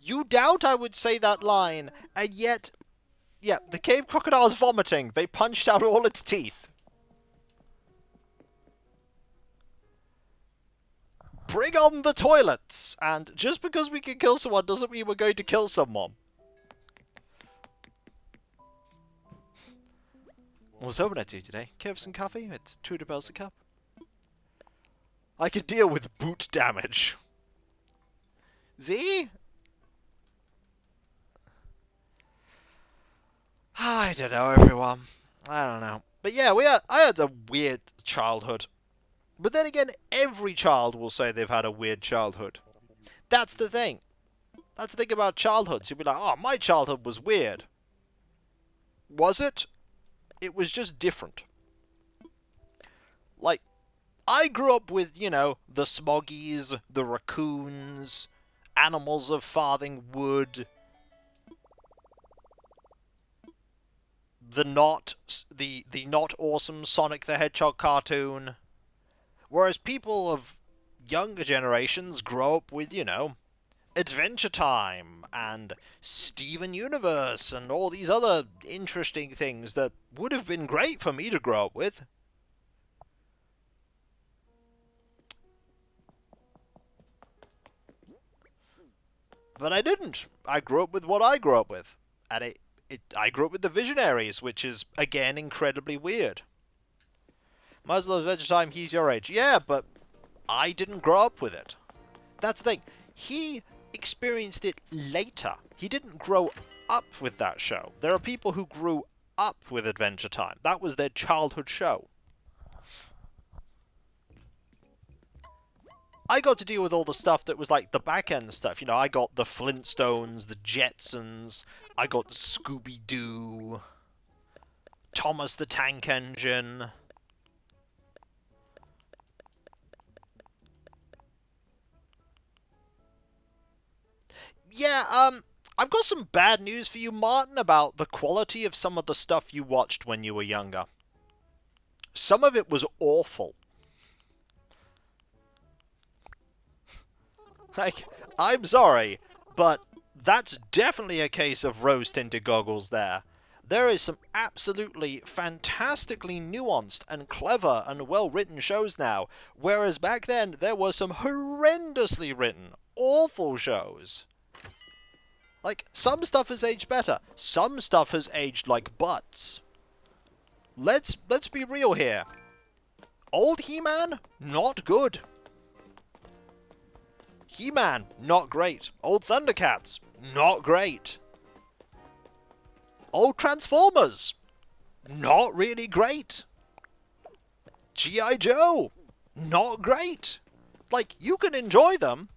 You doubt I would say that line, and yet... Yeah, the cave crocodile's vomiting. They punched out all its teeth. Bring on the toilets! And just because we can kill someone doesn't mean we're going to kill someone. What's hoping to do today? Give some coffee? It's £2 a cup. I can deal with boot damage. See? I don't know, everyone. I don't know. But yeah, I had a weird childhood. But then again, every child will say they've had a weird childhood. That's the thing. That's the thing about childhoods. You'll be like, oh, my childhood was weird. Was it? It was just different. Like, I grew up with, you know, the Smoggies, the raccoons, animals of farthing wood, the not awesome Sonic the Hedgehog cartoon. Whereas people of younger generations grow up with, you know, Adventure Time and Steven Universe and all these other interesting things that would have been great for me to grow up with. But I didn't. I grew up with what I grew up with. And I grew up with the Visionaries, which is, again, incredibly weird. Might as well Adventure Time, he's your age. Yeah, but I didn't grow up with it. That's the thing. He experienced it later. He didn't grow up with that show. There are people who grew up with Adventure Time. That was their childhood show. I got to deal with all the stuff that was like the back-end stuff. You know, I got the Flintstones, the Jetsons, I got Scooby-Doo, Thomas the Tank Engine. Yeah, I've got some bad news for you, Martin, about the quality of some of the stuff you watched when you were younger. Some of it was awful. Like, I'm sorry, but that's definitely a case of rose-tinted goggles there. There is some absolutely fantastically nuanced and clever and well-written shows now, whereas back then there were some horrendously written, awful shows. Like, some stuff has aged better. Some stuff has aged like butts. Let's be real here. Old He-Man, not good. He-Man, not great. Old Thundercats, not great. Old Transformers, not really great. G.I. Joe, not great. Like, you can enjoy them,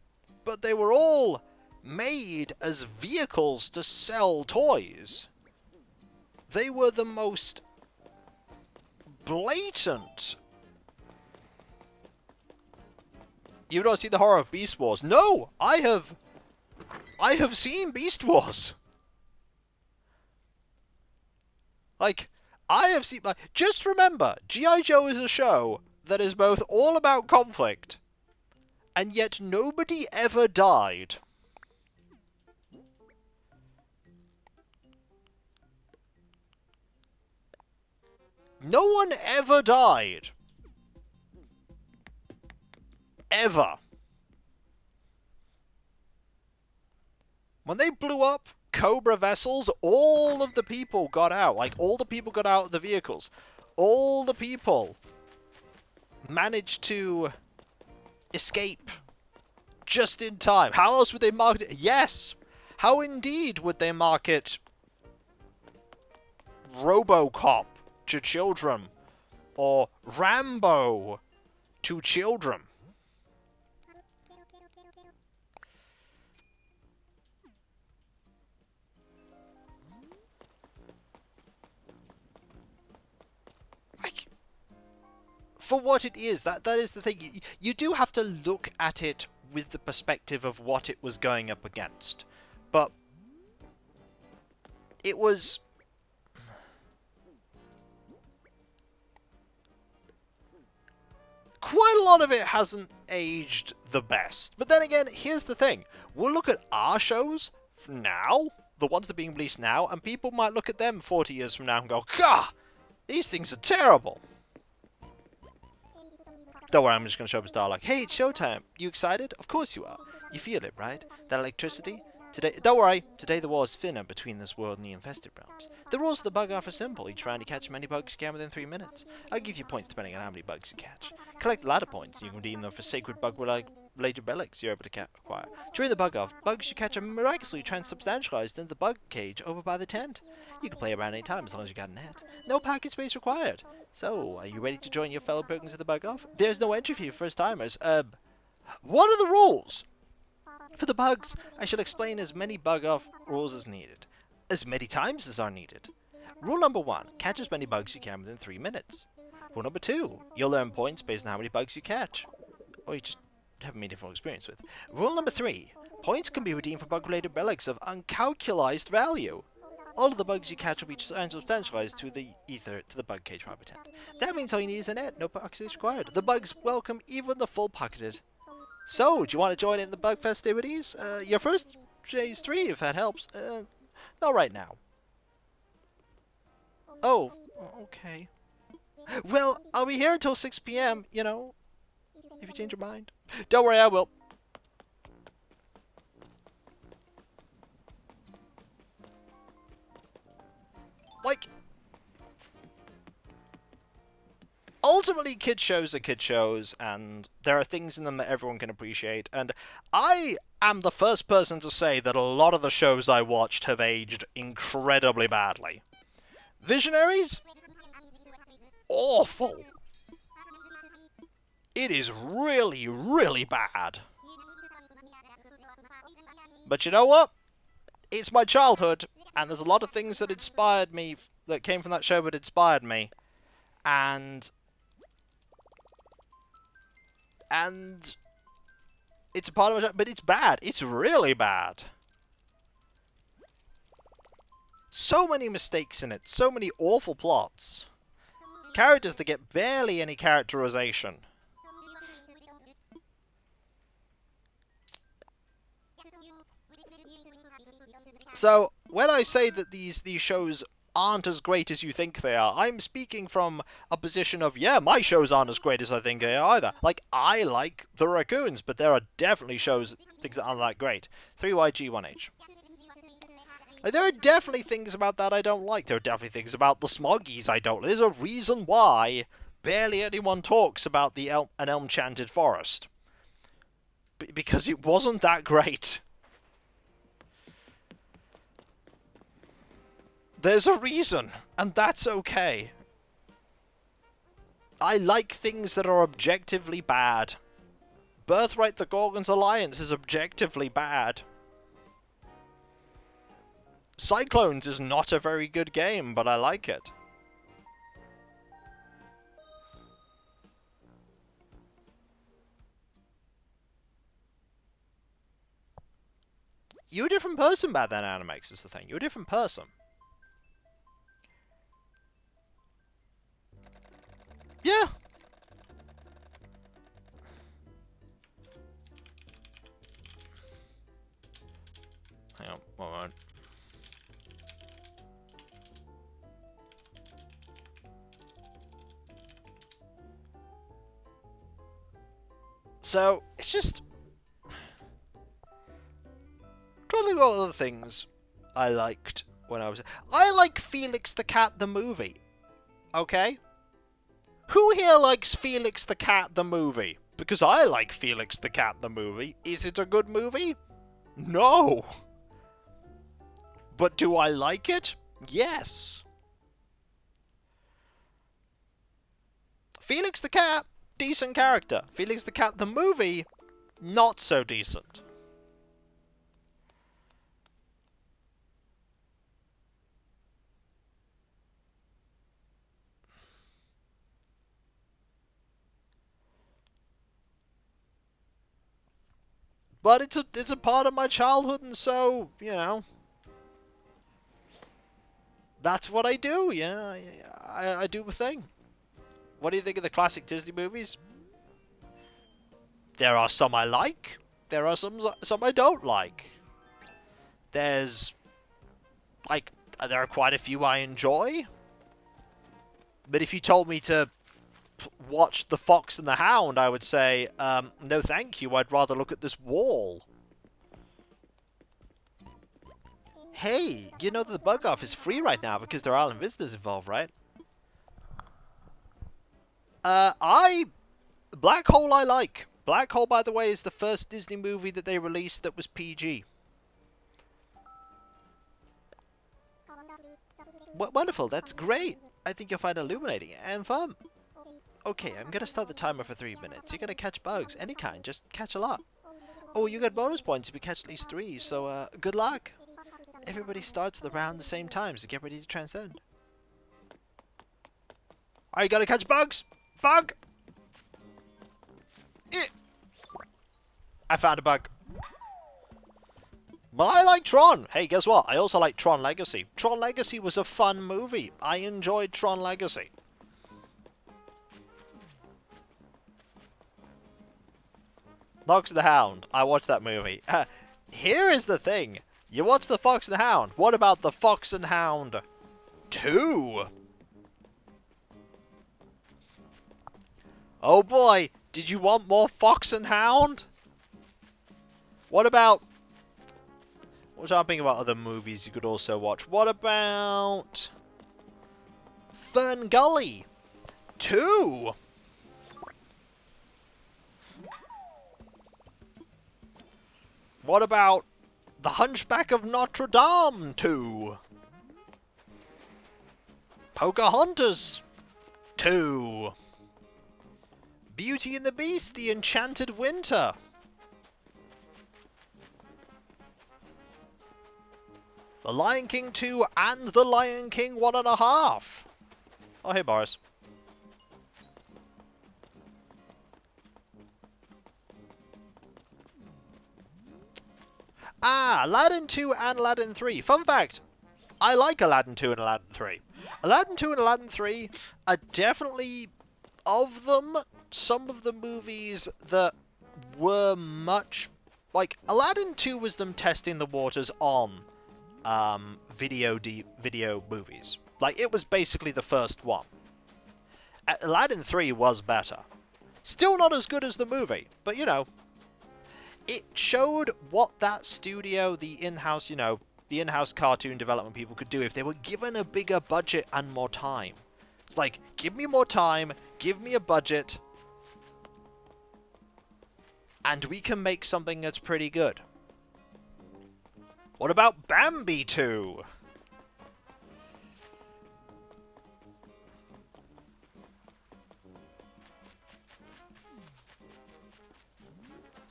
but they were all made as vehicles to sell toys. They were the most blatant. You've not seen the horror of Beast Wars? No! I have seen Beast Wars. Like, I have seen... Like, just remember, G.I. Joe is a show that is both all about conflict And yet nobody ever died. No one ever died. Ever. When they blew up Cobra vessels, all of the people got out. Like, all the people got out of the vehicles. All the people managed to escape just in time. How else would they market it? Yes! How indeed would they market RoboCop to children? Or Rambo to children? Like, for what it is, that is the thing. You do have to look at it with the perspective of what it was going up against. But it was... quite a lot of it hasn't aged the best. But then again, here's the thing. We'll look at our shows now, the ones that are being released now, and people might look at them 40 years from now and go, "Gah! These things are terrible." Don't worry, I'm just going to show up a star like, "Hey, it's showtime. You excited? Of course you are. You feel it, right? That electricity? Today, don't worry, today the war is thinner between this world and the infested realms. The rules of the bug off are simple. You try to catch as many bugs you can within 3 minutes. I'll give you points depending on how many bugs you catch. Collect ladder points. You can redeem them for sacred bug-related relics you're able to acquire. During the bug off, bugs you catch are miraculously transubstantialized into the bug cage over by the tent. You can play around any time as long as you got a net. No packet space required. So, are you ready to join your fellow pilgrims at the bug off? There's no entry fee for first timers. What are the rules? For the bugs, I shall explain as many bug-off rules as needed. As many times as are needed. Rule number 1, catch as many bugs you can within 3 minutes. Rule number 2, you'll earn points based on how many bugs you catch. Or you just have a meaningful experience with. Rule number 3, points can be redeemed for bug-related relics of uncalculized value. All of the bugs you catch will be transubstantialized through the ether to the bug cage by tent. That means all you need is a net, no pocket is required. The bugs welcome even the full-pocketed. So, do you want to join in the bug festivities? Your first phase 3, if that helps. Not right now. Oh, okay. Well, I'll be here until 6 p.m., you know, if you change your mind. Don't worry, I will. Like, ultimately, kid shows are kid shows, and there are things in them that everyone can appreciate, and I am the first person to say that a lot of the shows I watched have aged incredibly badly. Visionaries? Awful. It is really, really bad. But you know what? It's my childhood, and there's a lot of things that inspired me, that came from that show that inspired me, and it's a part of it, but it's bad. It's really bad. So many mistakes in it, so many awful plots. Characters that get barely any characterization. So, when I say that these shows aren't as great as you think they are, I'm speaking from a position of, yeah, my shows aren't as great as I think they are either. Like, I like the Raccoons, but there are definitely shows, things that aren't that great. 3YG1H. Like, there are definitely things about that I don't like. There are definitely things about the Smoggies I don't like. There's a reason why barely anyone talks about an elm-chanted forest. Because it wasn't that great. There's a reason, and that's okay. I like things that are objectively bad. Birthright the Gorgon's Alliance is objectively bad. Cyclones is not a very good game, but I like it. You're a different person back then, Animex, is the thing. You're a different person. Yeah. Hang on, one moment. So, it's just... trying to think what other things I liked when I was... I like Felix the Cat the movie. Okay? Who here likes Felix the Cat the movie? Because I like Felix the Cat the movie. Is it a good movie? No! But do I like it? Yes. Felix the Cat, decent character. Felix the Cat the movie, not so decent. But it's a part of my childhood, and so, you know, that's what I do. Yeah, I do a thing. What do you think of the classic Disney movies? There are some I like. There are some I don't like. There's, like, there are quite a few I enjoy. But if you told me to watch The Fox and the Hound, I would say, no thank you, I'd rather look at this wall. Hey, you know that the bug off is free right now because there are island visitors involved, right? Black Hole I like. Black Hole, by the way, is the first Disney movie that they released that was PG. Wonderful, that's great. I think you'll find it illuminating and fun. Okay, I'm gonna start the timer for 3 minutes. You're gonna catch bugs, any kind, just catch a lot. Oh, you get bonus points if you catch at least 3, so good luck. Everybody starts the round the same time, so get ready to transcend. Alright, you gotta catch bugs! Bug! I found a bug. Well, I like Tron. Hey, guess what? I also like Tron Legacy. Tron Legacy was a fun movie. I enjoyed Tron Legacy. Fox and the Hound. I watched that movie. Here is the thing. You watch The Fox and the Hound. What about The Fox and Hound 2? Oh boy. Did you want more Fox and Hound? What about... what I'm thinking about other movies you could also watch. What about... Fern Gully 2? What about The Hunchback of Notre Dame 2? Pocahontas 2? Beauty and the Beast, The Enchanted Winter? The Lion King 2 and The Lion King 1.5? Oh, hey, Boris. Ah, Aladdin 2 and Aladdin 3. Fun fact, I like Aladdin 2 and Aladdin 3. Aladdin 2 and Aladdin 3 are definitely, of them, some of the movies that were much... like, Aladdin 2 was them testing the waters on video movies. Like, it was basically the first one. Aladdin 3 was better. Still not as good as the movie, but, you know, it showed what that studio, the in-house, you know, the in-house cartoon development people could do if they were given a bigger budget and more time. It's like, give me more time, give me a budget, and we can make something that's pretty good. What about Bambi 2?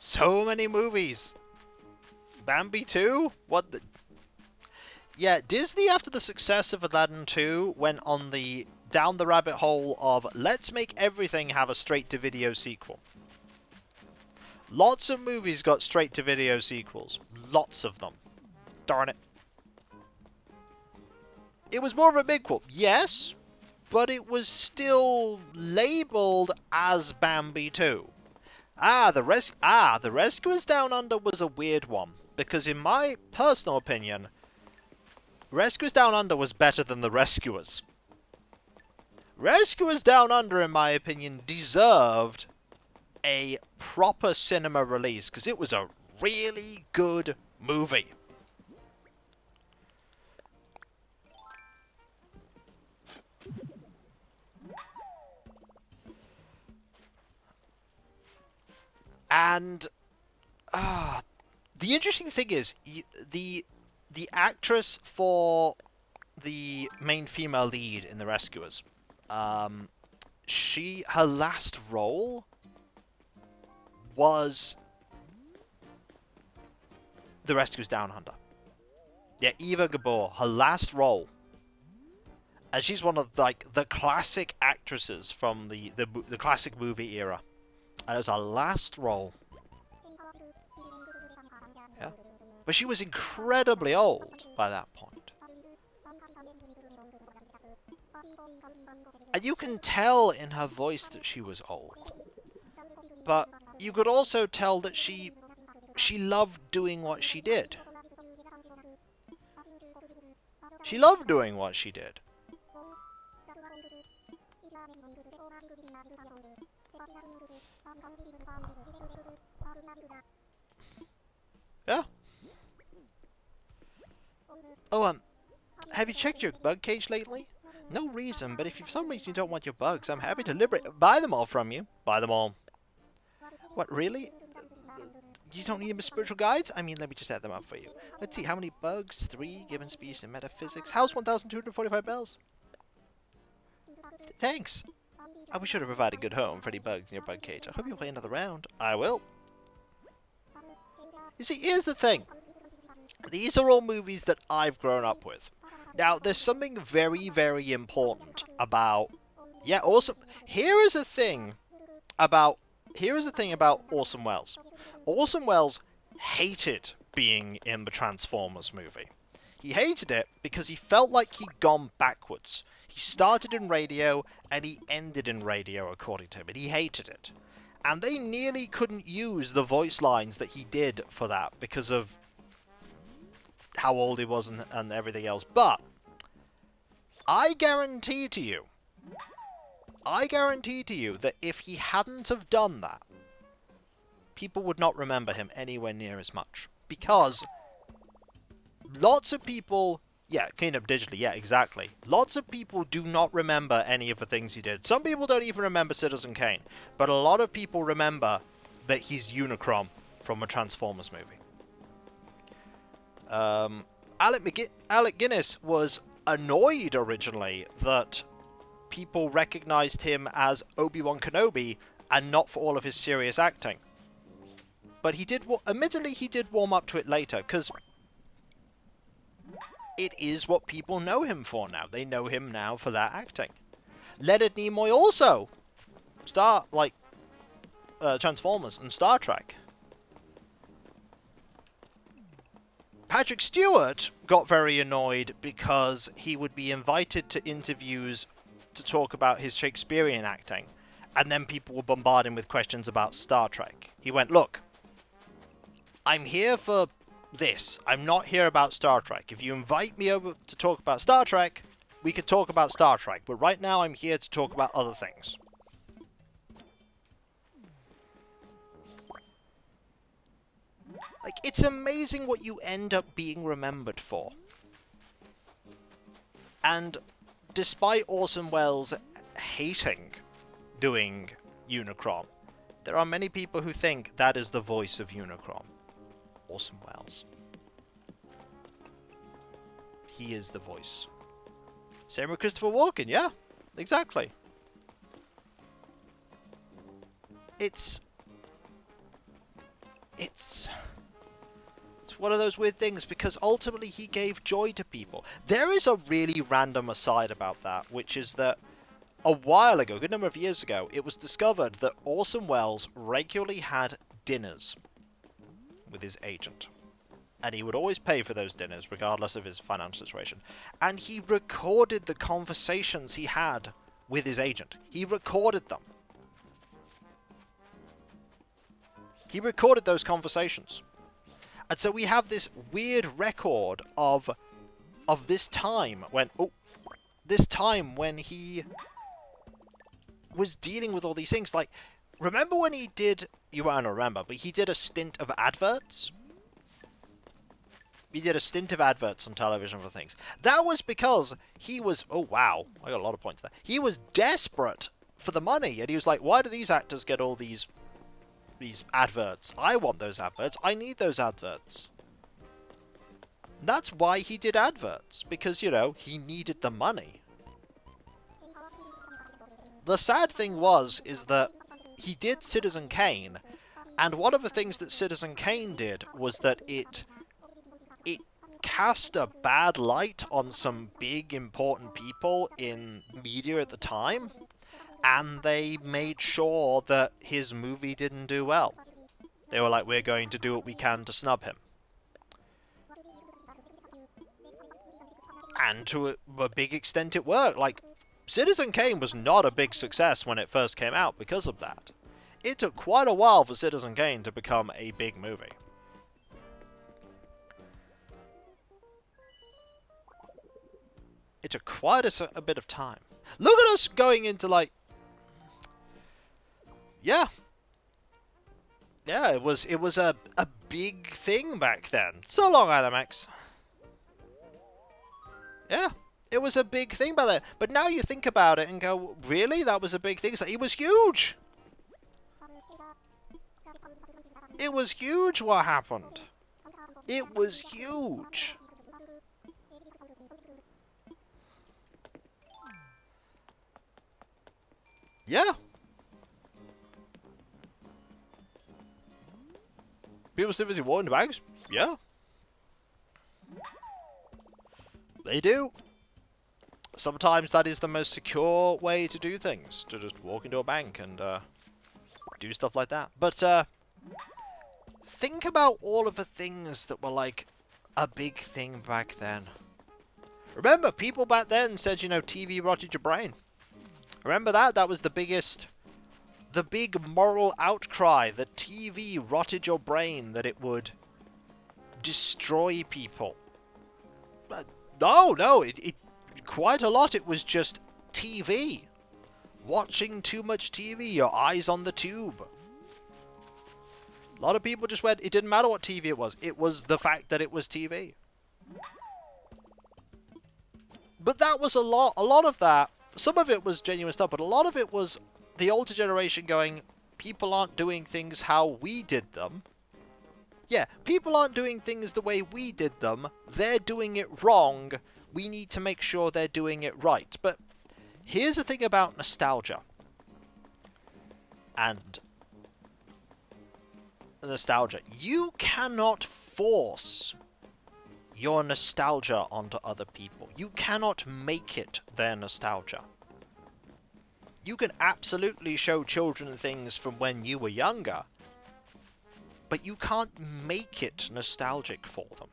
So many movies. Bambi 2? What the... Yeah, Disney, after the success of Aladdin 2, went on down the rabbit hole of, let's make everything have a straight-to-video sequel. Lots of movies got straight-to-video sequels. Lots of them. Darn it. It was more of a midquel, yes, but it was still labeled as Bambi 2. The Rescuers Down Under was a weird one. because in my personal opinion, Rescuers Down Under was better than The Rescuers. Rescuers Down Under, in my opinion, deserved a proper cinema release, because it was a really good movie. And the interesting thing is, the actress for the main female lead in The Rescuers, her last role was The Rescuers Down Under. Yeah, Eva Gabor, her last role. And she's one of the classic actresses from the classic movie era. And it was her last role. Yeah. But she was incredibly old by that point. And you can tell in her voice that she was old. But you could also tell that she loved doing what she did. She loved doing what she did. Yeah. Oh, have you checked your bug cage lately? No reason, but if for some reason you don't want your bugs, I'm happy to buy them all from you. Buy them all. What, really? You don't need them as spiritual guides? I mean, let me just add them up for you. Let's see, how many bugs? 3, given species in metaphysics. How's 1,245 bells? Thanks. I wish I would have provided a good home for any bugs in your bug cage. I hope you'll play another round. I will. You see, here's the thing. These are all movies that I've grown up with. Now, there's something very, very important about... Yeah, awesome. Here is a thing about Orson Welles. Orson Welles hated being in the Transformers movie. He hated it because he felt like he'd gone backwards. He started in radio, and he ended in radio, according to him, and he hated it. And they nearly couldn't use the voice lines that he did for that because of how old he was and everything else. But I guarantee to you that if he hadn't have done that, people would not remember him anywhere near as much. Because lots of people... Yeah, clean up digitally, yeah, exactly. Lots of people do not remember any of the things he did. Some people don't even remember Citizen Kane. But a lot of people remember that he's Unicron from a Transformers movie. Alec Guinness was annoyed originally that people recognized him as Obi-Wan Kenobi and not for all of his serious acting. But he did, admittedly, he did warm up to it later, because it is what people know him for now. They know him now for that acting. Leonard Nimoy also Transformers and Star Trek. Patrick Stewart got very annoyed because he would be invited to interviews to talk about his Shakespearean acting, and then people would bombard him with questions about Star Trek. He went, look, I'm here for this. I'm not here about Star Trek. If you invite me over to talk about Star Trek, we could talk about Star Trek, but right now I'm here to talk about other things. Like, it's amazing what you end up being remembered for. And despite Orson Welles hating doing Unicron, there are many people who think that is the voice of Unicron. Orson Welles. He is the voice. Same with Christopher Walken, yeah, exactly. It's one of those weird things, because ultimately he gave joy to people. There is a really random aside about that, which is that a while ago, a good number of years ago, it was discovered that Orson Welles regularly had dinners with his agent. And he would always pay for those dinners, regardless of his financial situation. And he recorded the conversations he had with his agent. He recorded them. He recorded those conversations. And so we have this weird record of this time when he was dealing with all these things. Like, remember when he did, you won't remember, but he did a stint of adverts? He did a stint of adverts on television for things. That was because he was, oh wow, I got a lot of points there. He was desperate for the money, and he was like, why do these actors get all these adverts? I want those adverts. I need those adverts. That's why he did adverts, because, you know, he needed the money. The sad thing is that he did Citizen Kane, and one of the things that Citizen Kane did was that it cast a bad light on some big important people in media at the time, and they made sure that his movie didn't do well. They were like, we're going to do what we can to snub him. And to a big extent it worked. Like, Citizen Kane was not a big success when it first came out because of that. It took quite a while for Citizen Kane to become a big movie. It took quite a bit of time. Look at us going into, like... Yeah. Yeah, it was a big thing back then. So long, Animax. Yeah, it was a big thing back then. But now you think about it and go, really? That was a big thing? It was huge! It was huge what happened. It was huge. Yeah. People still visit war in the bags? Yeah. They do. Sometimes that is the most secure way to do things. To just walk into a bank and do stuff like that. But think about all of the things that were like a big thing back then. Remember, people back then said, you know, TV rotted your brain. Remember that? That was the big moral outcry that TV rotted your brain, that it would destroy people. But no, it quite a lot. It was just TV. Watching too much TV, your eyes on the tube. A lot of people just went, it didn't matter what TV it was the fact that it was TV. But that was a lot of that. Some of it was genuine stuff, but a lot of it was the older generation going, people aren't doing things how we did them. Yeah, people aren't doing things the way we did them. They're doing it wrong. We need to make sure they're doing it right. But here's the thing about nostalgia. And nostalgia. You cannot force your nostalgia onto other people. You cannot make it their nostalgia. You can absolutely show children things from when you were younger, but you can't make it nostalgic for them.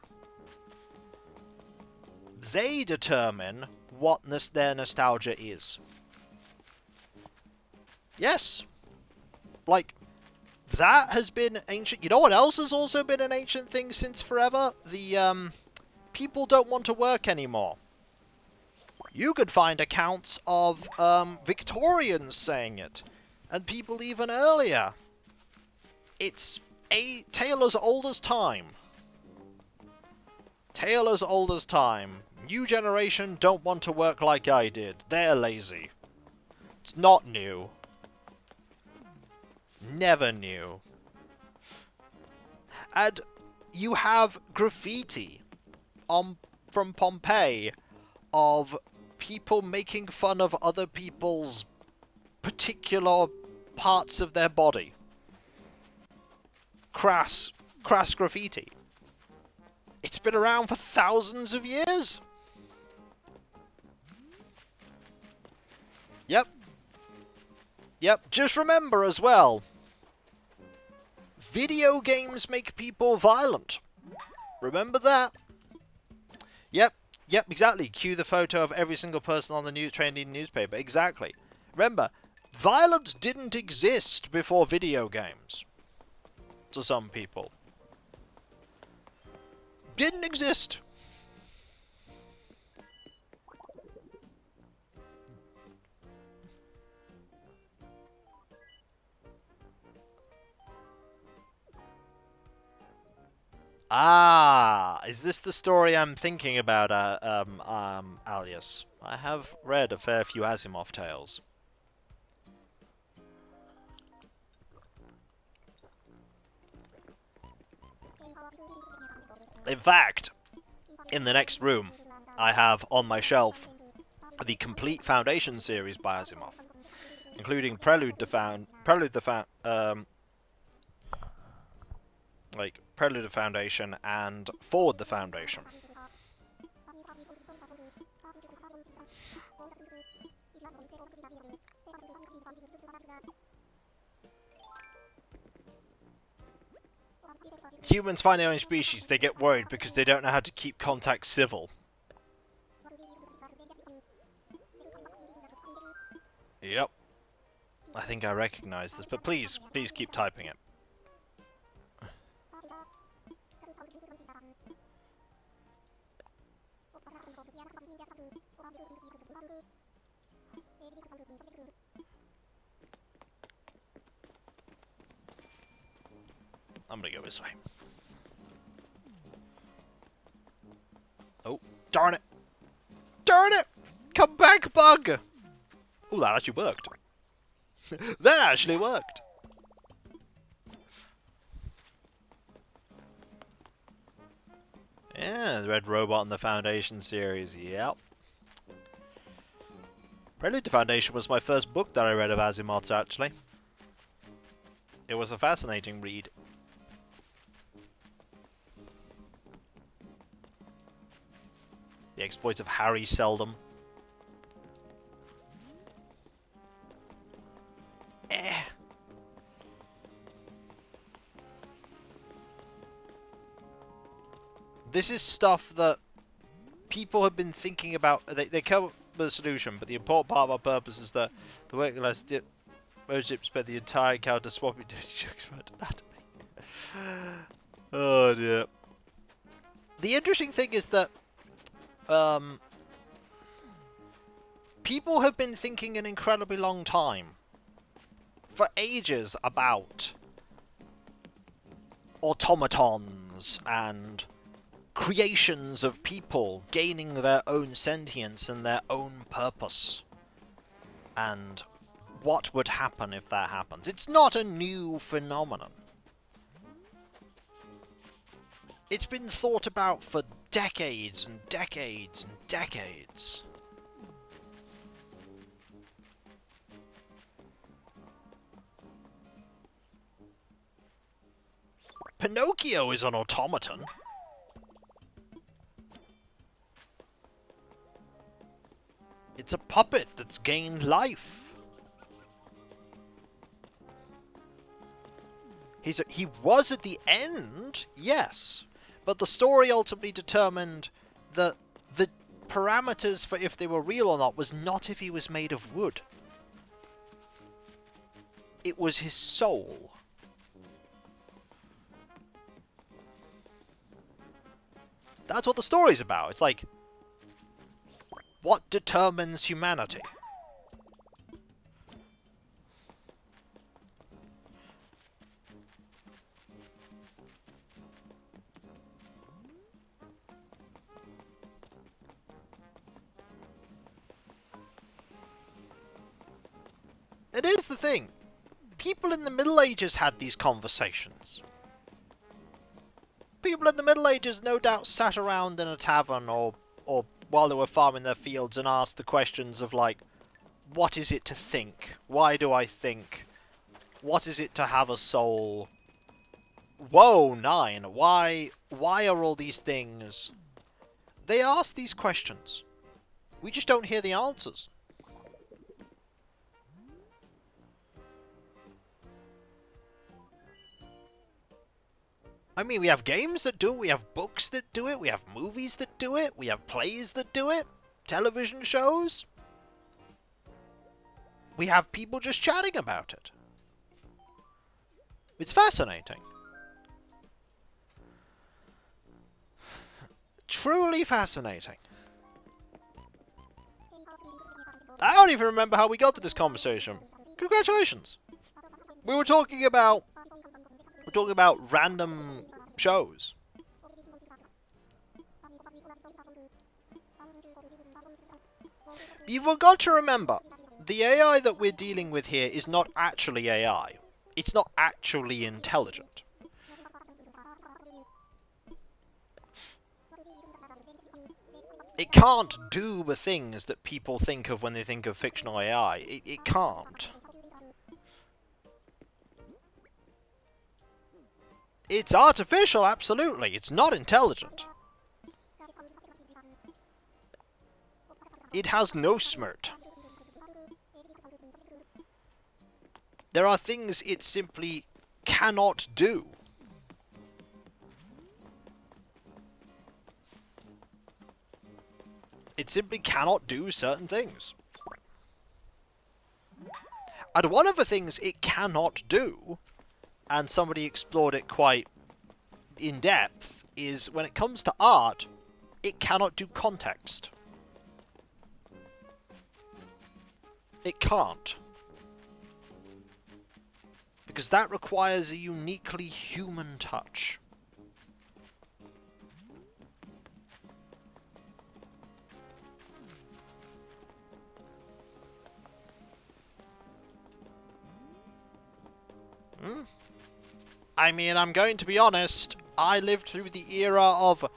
They determine what their nostalgia is. Yes. Like, that has been ancient. You know what else has also been an ancient thing since forever? The, people don't want to work anymore. You could find accounts of Victorians saying it, and people even earlier. It's a tale as old as time. Tale as old as time. New generation don't want to work like I did. They're lazy. It's not new. It's never new. And you have graffiti from Pompeii of people making fun of other people's particular parts of their body. Crass graffiti. It's been around for thousands of years. Yep, just remember as well, video games make people violent. Remember that. Yep, exactly. Cue the photo of every single person on the trending newspaper. Exactly. Remember, violence didn't exist before video games. To some people. didn't exist. Ah, is this the story I'm thinking about, Alias? I have read a fair few Asimov tales. In fact, in the next room, I have on my shelf the complete Foundation series by Asimov, including Prelude to Foundation and Forward the Foundation. Humans find their own species, they get worried because they don't know how to keep contact civil. Yep. I think I recognize this, but please keep typing it. I'm gonna go this way. Oh, darn it! Darn it! Come back, bug! Oh, that actually worked. That actually worked! Yeah, the Red Robot in the Foundation series, yep. Prelude to Foundation was my first book that I read of Asimov's, actually. It was a fascinating read. The exploits of Harry Seldom. This is stuff that people have been thinking about. They come up with a solution, but the important part of our purpose is that the working-class ship spent the entire encounter swapping dirty jokes about anatomy. Oh dear. The interesting thing is that people have been thinking an incredibly long time, for ages, about automatons and creations of people gaining their own sentience and their own purpose. And what would happen if that happens? It's not a new phenomenon. It's been thought about for decades and decades and decades. Pinocchio is an automaton. It's a puppet that's gained life. He was at the end, yes, but the story ultimately determined that the parameters for if they were real or not was not if he was made of wood. It was his soul. That's what the story's about. It's like, what determines humanity? It is the thing. People in the Middle Ages had these conversations. People in the Middle Ages no doubt sat around in a tavern or while they were farming their fields and asked the questions of, like, what is it to think? Why do I think? What is it to have a soul? Whoa, 9. Why are all these things? They ask these questions. We just don't hear the answers. I mean, we have games that do it, we have books that do it, we have movies that do it, we have plays that do it, television shows. We have people just chatting about it. It's fascinating. truly fascinating. I don't even remember how we got to this conversation. Congratulations. We were talking about random shows. You've got to remember, the AI that we're dealing with here is not actually AI. It's not actually intelligent. It can't do the things that people think of when they think of fictional AI. It can't. It's artificial, absolutely. It's not intelligent. It has no smirt. There are things it simply cannot do. It simply cannot do certain things. And one of the things it cannot do, and somebody explored it quite in depth, is when it comes to art, it cannot do context. It can't. Because that requires a uniquely human touch. I mean, I'm going to be honest, I lived through the era of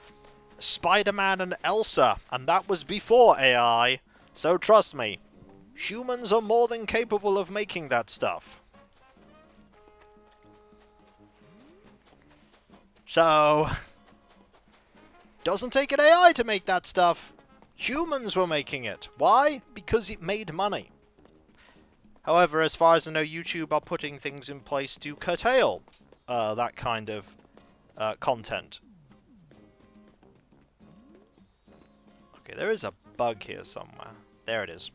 Spider-Man and Elsa, and that was before AI, so trust me, humans are more than capable of making that stuff. So, doesn't take an AI to make that stuff. Humans were making it. Why? Because it made money. However, as far as I know, YouTube are putting things in place to curtail that kind of content. Okay, there is a bug here somewhere. There it is.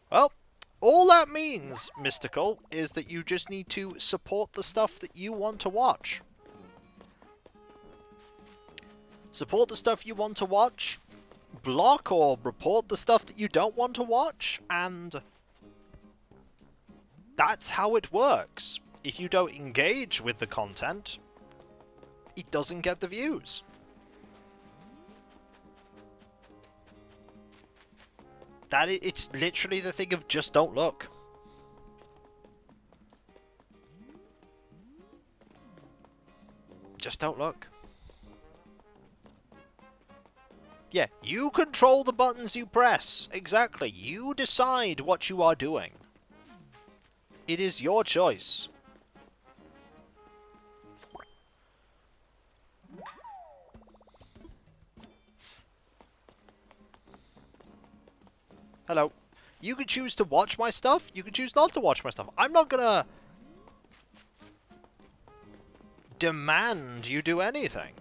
Well, all that means, Mystical, is that you just need to support the stuff that you want to watch. Support the stuff you want to watch, block or report the stuff that you don't want to watch, and that's how it works. If you don't engage with the content, it doesn't get the views. It's literally the thing of just don't look. Just don't look. Yeah, you control the buttons you press. Exactly. You decide what you are doing. It is your choice. Hello. You can choose to watch my stuff. You can choose not to watch my stuff. I'm not gonna demand you do anything.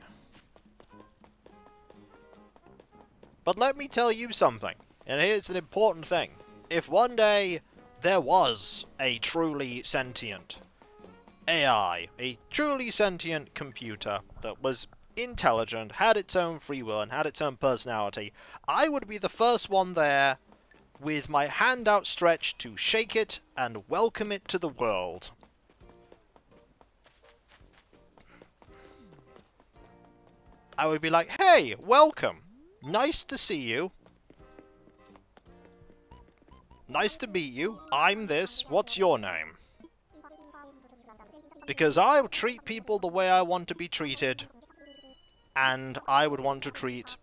But let me tell you something, and here's an important thing. If one day there was a truly sentient AI, a truly sentient computer that was intelligent, had its own free will, and had its own personality, I would be the first one there with my hand outstretched to shake it and welcome it to the world. I would be like, hey, welcome. Nice to see you. Nice to meet you. I'm this. What's your name? Because I would treat people the way I want to be treated, and I would want to treat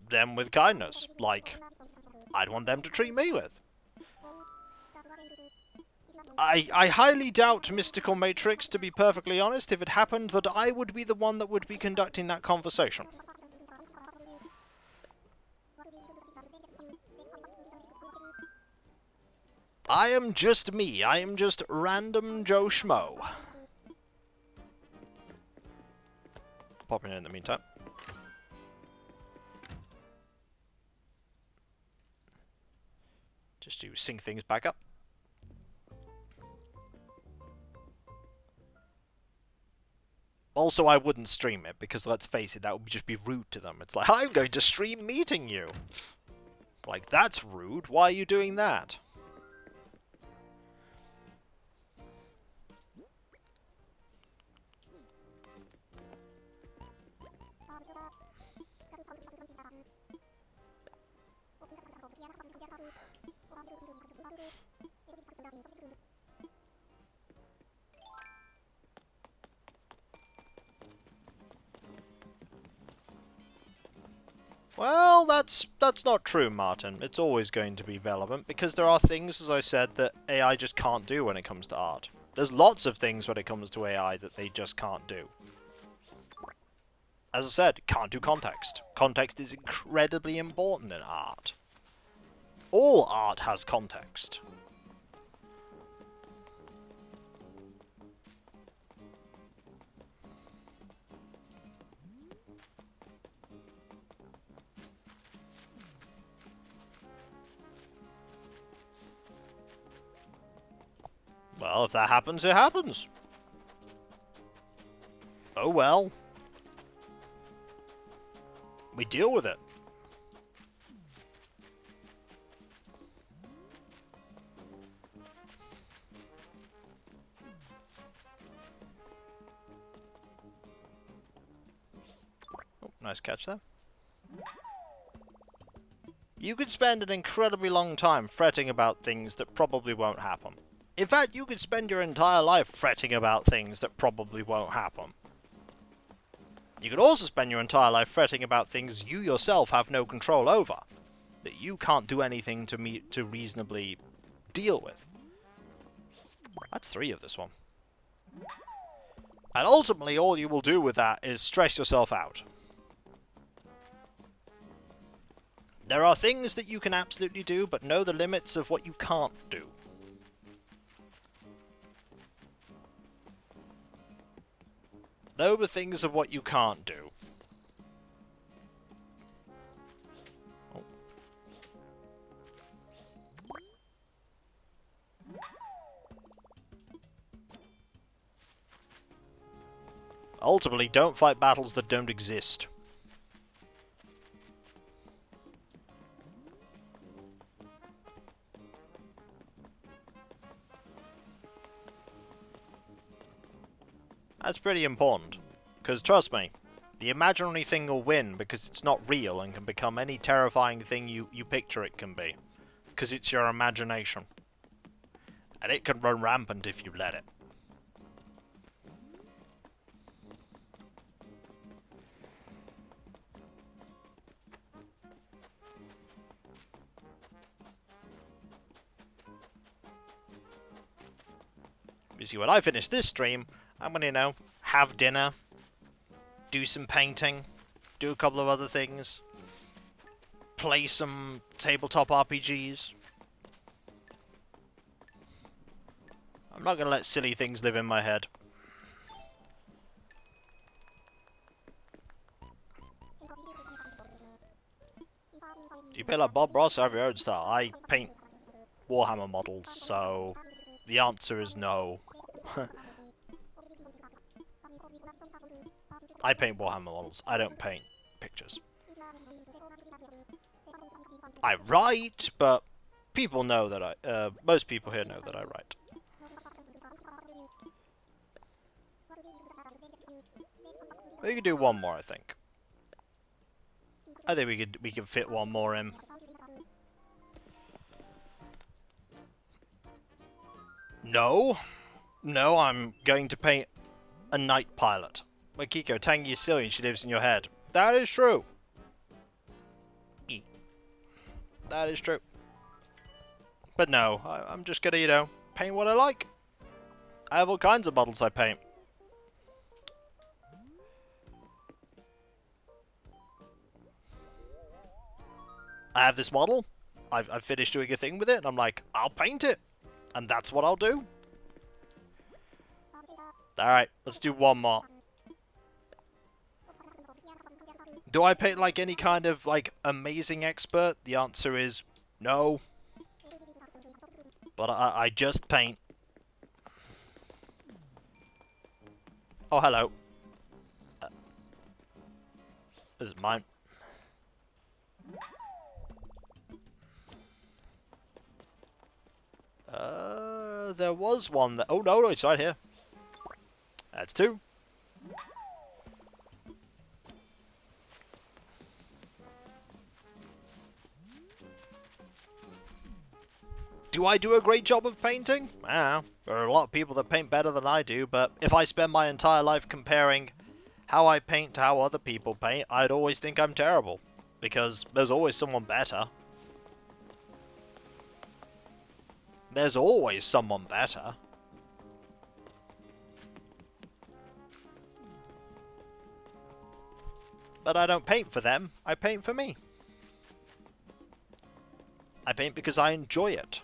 them with kindness, like I'd want them to treat me with. I highly doubt Mystical Matrix, to be perfectly honest, if it happened that I would be the one that would be conducting that conversation. I am just me. I am just random Joe Schmo. Popping in the meantime. Just to sync things back up. Also, I wouldn't stream it, because let's face it, that would just be rude to them. It's like, I'm going to stream meeting you! Like, that's rude. Why are you doing that? Well, that's not true, Martin. It's always going to be relevant, because there are things, as I said, that AI just can't do when it comes to art. There's lots of things when it comes to AI that they just can't do. As I said, can't do context. Context is incredibly important in art. All art has context. Well, if that happens, it happens. Oh well. We deal with it. Oh, nice catch there. You could spend an incredibly long time fretting about things that probably won't happen. In fact, you could spend your entire life fretting about things that probably won't happen. You could also spend your entire life fretting about things you yourself have no control over, that you can't do anything to reasonably deal with. That's 3 of this one. And ultimately, all you will do with that is stress yourself out. There are things that you can absolutely do, but know the limits of what you can't do. Know the things of what you can't do. Oh. Ultimately, don't fight battles that don't exist. That's pretty important, because trust me, the imaginary thing will win because it's not real and can become any terrifying thing you picture it can be, because it's your imagination. And it can run rampant if you let it. You see, when I finish this stream, I'm gonna, have dinner, do some painting, do a couple of other things, play some tabletop RPGs. I'm not gonna let silly things live in my head. Do you paint like Bob Ross or have your own style? I paint Warhammer models, so the answer is no. I paint Warhammer models. I don't paint pictures. I write, but people know that most people here know that I write. We could do one more, I think. I think we could fit one more in. No. No, I'm going to paint a night pilot. Like Kiko, Tangy is silly and she lives in your head. That is true. That is true. But no, I'm just gonna, paint what I like. I have all kinds of models I paint. I have this model. I've finished doing a thing with it, and I'm like, I'll paint it. And that's what I'll do. Alright, let's do one more. Do I paint like any kind of, amazing expert? The answer is no. But I just paint. Oh, hello. This is mine. There was one that... Oh, no, it's right here. That's 2. Do I do a great job of painting? There are a lot of people that paint better than I do, but if I spend my entire life comparing how I paint to how other people paint, I'd always think I'm terrible. Because there's always someone better. There's always someone better. But I don't paint for them, I paint for me. I paint because I enjoy it.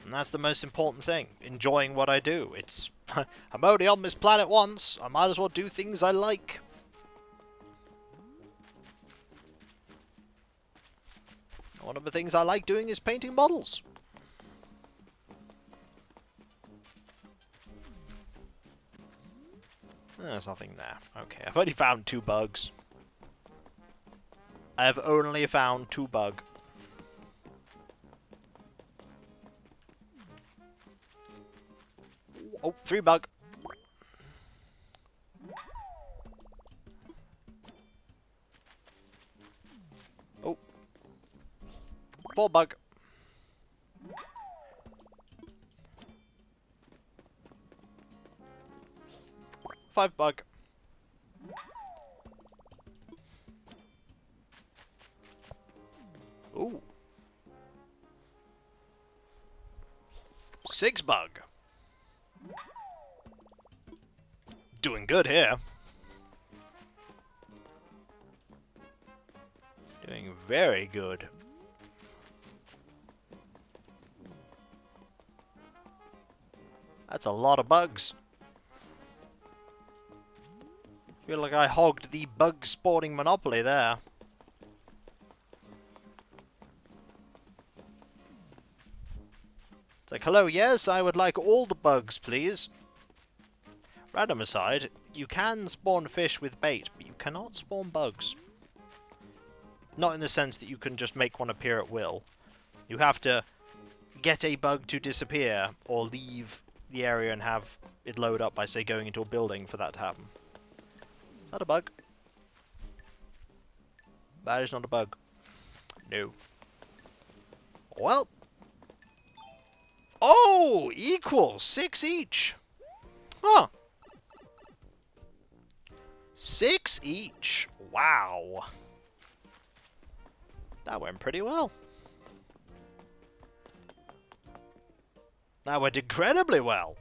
And that's the most important thing, enjoying what I do. It's, I'm only on this planet once, I might as well do things I like. One of the things I like doing is painting models. There's nothing there. Okay, I've only found 2 bugs. I have only found 2 bugs. Oh, 3 bug. Oh. 4 bug. 5 bug. Ooh. 6 bug. Doing good here. Doing very good. That's a lot of bugs. Feel like I hogged the bug sporting monopoly there. It's like, hello, yes, I would like all the bugs, please. Random aside, you can spawn fish with bait, but you cannot spawn bugs. Not in the sense that you can just make one appear at will. You have to get a bug to disappear, or leave the area and have it load up by, say, going into a building for that to happen. Is that a bug? That is not a bug. No. Well. Oh! Equal! 6 each! Huh. 6 each. Wow. That went pretty well. That went incredibly well.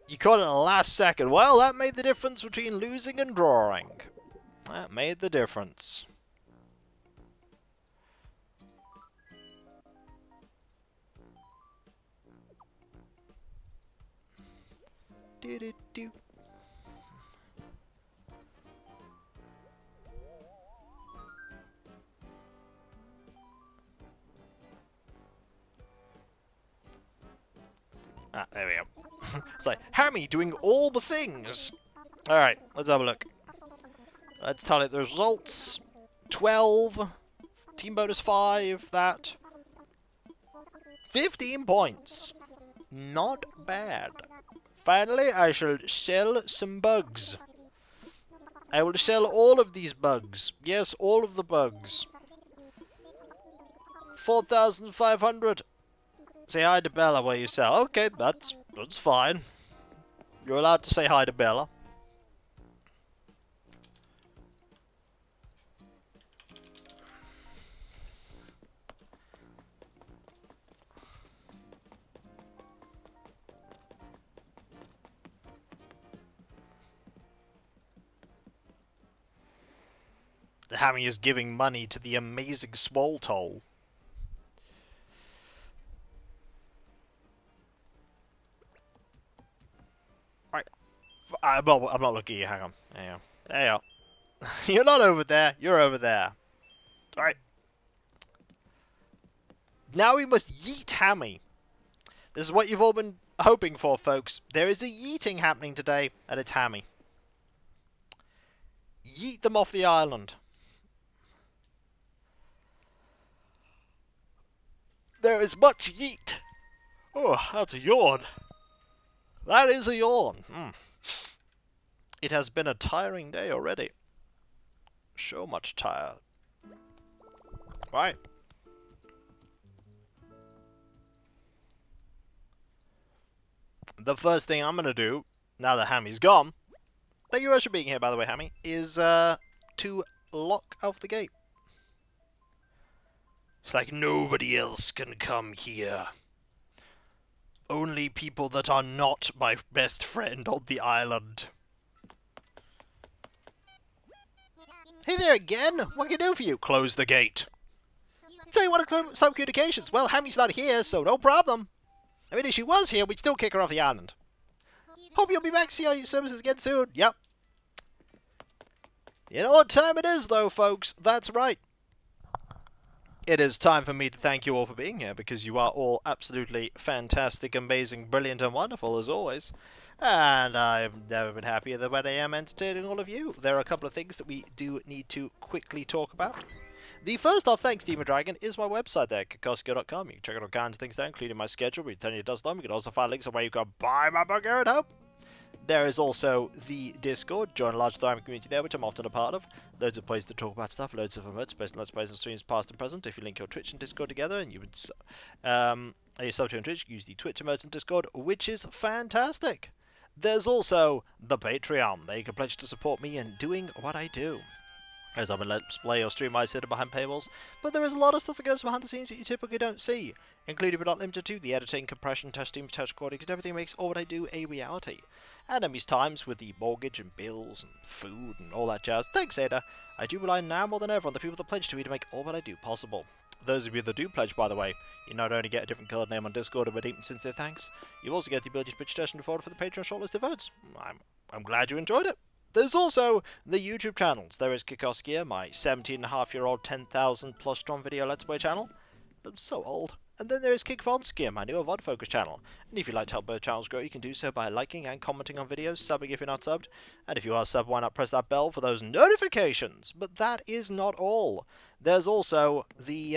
You caught it in the last second. Well, that made the difference between losing and drawing. That made the difference. Do-do-do. Ah, there we go. It's like, Hammy doing all the things! Alright, let's have a look. Let's tally the results. 12. Team bonus 5. That. 15 points. Not bad. Finally, I shall sell some bugs. I will sell all of these bugs. Yes, all of the bugs. 4,500. Say hi to Bella where you sell. Okay, that's fine. You're allowed to say hi to Bella. The Hammy is giving money to the amazing Swole Toll. Well, I'm not looking at you. Hang on. There you go. There you go. You're not over there. You're over there. Alright. Now we must yeet Hammy. This is what you've all been hoping for, folks. There is a yeeting happening today, and it's hammy. Yeet them off the island. There is much yeet. Oh, that's a yawn. That is a yawn. It has been a tiring day already. So much tired. Right. The first thing I'm going to do, now that Hammy's gone, thank you very much for being here, by the way, Hammy, is to lock off the gate. It's like nobody else can come here. Only people that are not my best friend on the island. Hey there again! What can I do for you? Close the gate. So you want to stop communications? Well, Hammy's not here, so no problem. I mean, if she was here, we'd still kick her off the island. Hope you'll be back to see all your services again soon. Yep. You know what time it is, though, folks? That's right. It is time for me to thank you all for being here, because you are all absolutely fantastic, amazing, brilliant, and wonderful, as always. And I've never been happier than when I am entertaining all of you. There are a couple of things that we do need to quickly talk about. The first off, thanks, Demon Dragon, is my website there, kikosko.com. You can check out all kinds of things there, including my schedule, where you tell you it does them. You can also find links on where you can buy my book here at home. There is also the Discord. Join a large thriving community there, which I'm often a part of. Loads of places to talk about stuff, loads of emotes, based on Let's Plays and streams past and present. If you link your Twitch and Discord together, and you would you sub to on Twitch, use the Twitch emotes and Discord, which is fantastic. There's also the Patreon. There you can pledge to support me in doing what I do. As I'm a Let's Play or stream, I sit behind paywalls, but there is a lot of stuff that goes behind the scenes that you typically don't see, including but not limited to the editing, compression, testing, test recording, because everything makes all what I do a reality. And in these times, with the mortgage and bills and food and all that jazz, thanks Ada, I do rely now more than ever on the people that pledge to me to make all what I do possible. Those of you that do pledge, by the way, you not only get a different coloured name on Discord and redeem sincere thanks, you also get the ability to pitch testing forward for the Patreon shortlisted votes. I'm glad you enjoyed it. There's also the YouTube channels. There is Kikoskia, my 17.5-year-old 10,000 plus strong video Let's Play channel. I'm so old. And then there is Kikvonskia, my newer VOD focus channel. And if you'd like to help both channels grow, you can do so by liking and commenting on videos, subbing if you're not subbed. And if you are subbed, why not press that bell for those notifications? But that is not all. There's also the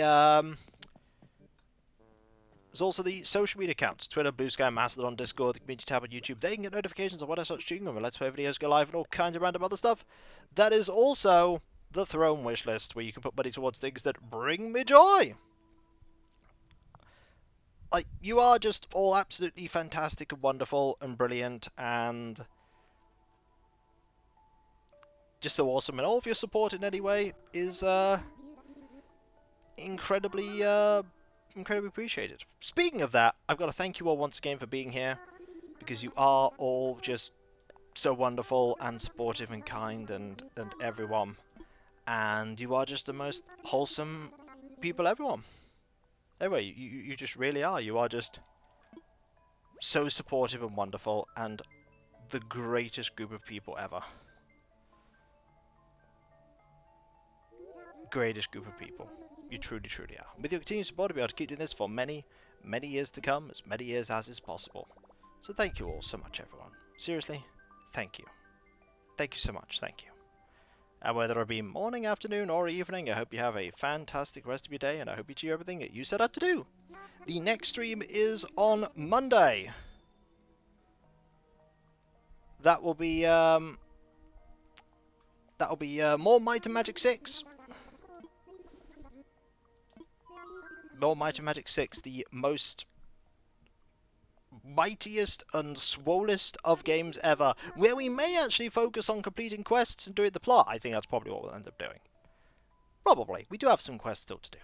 social media accounts, Twitter, Blue Sky, Mastodon, Discord, the community tab on YouTube. They can get notifications of when I start streaming, when Let's Play videos go live, and all kinds of random other stuff. That is also the Throne wish list, where you can put money towards things that bring me joy. Like, you are just all absolutely fantastic and wonderful and brilliant and just so awesome, and all of your support in any way is incredibly appreciated. Speaking of that, I've got to thank you all once again for being here, because you are all just so wonderful and supportive and kind and everyone, and you are just the most wholesome people, everyone. Anyway, you just really are. You are just so supportive and wonderful, and the greatest group of people ever. Greatest group of people. You truly, truly are. With your continued support, I'll be able to keep doing this for many, many years to come, as many years as is possible. So thank you all so much, everyone. Seriously, thank you. Thank you so much, thank you. And whether it be morning, afternoon, or evening, I hope you have a fantastic rest of your day, and I hope you do everything that you set out to do. The next stream is on Monday. That will be more Might and Magic 6. More Might and Magic 6, the most mightiest and swollest of games ever, where we may actually focus on completing quests and doing the plot. I think that's probably what we'll end up doing. Probably. We do have some quests still to do.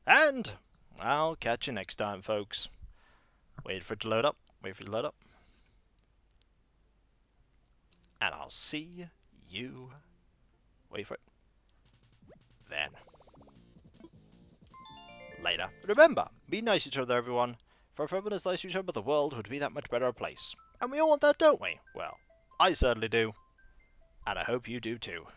And I'll catch you next time, folks. Wait for it to load up. Wait for it to load up. And I'll see you. Wait for it. Then. Later. Remember, be nice to each other, everyone. For if everyone is nice to each other, the world would be that much better a place. And we all want that, don't we? Well, I certainly do. And I hope you do too.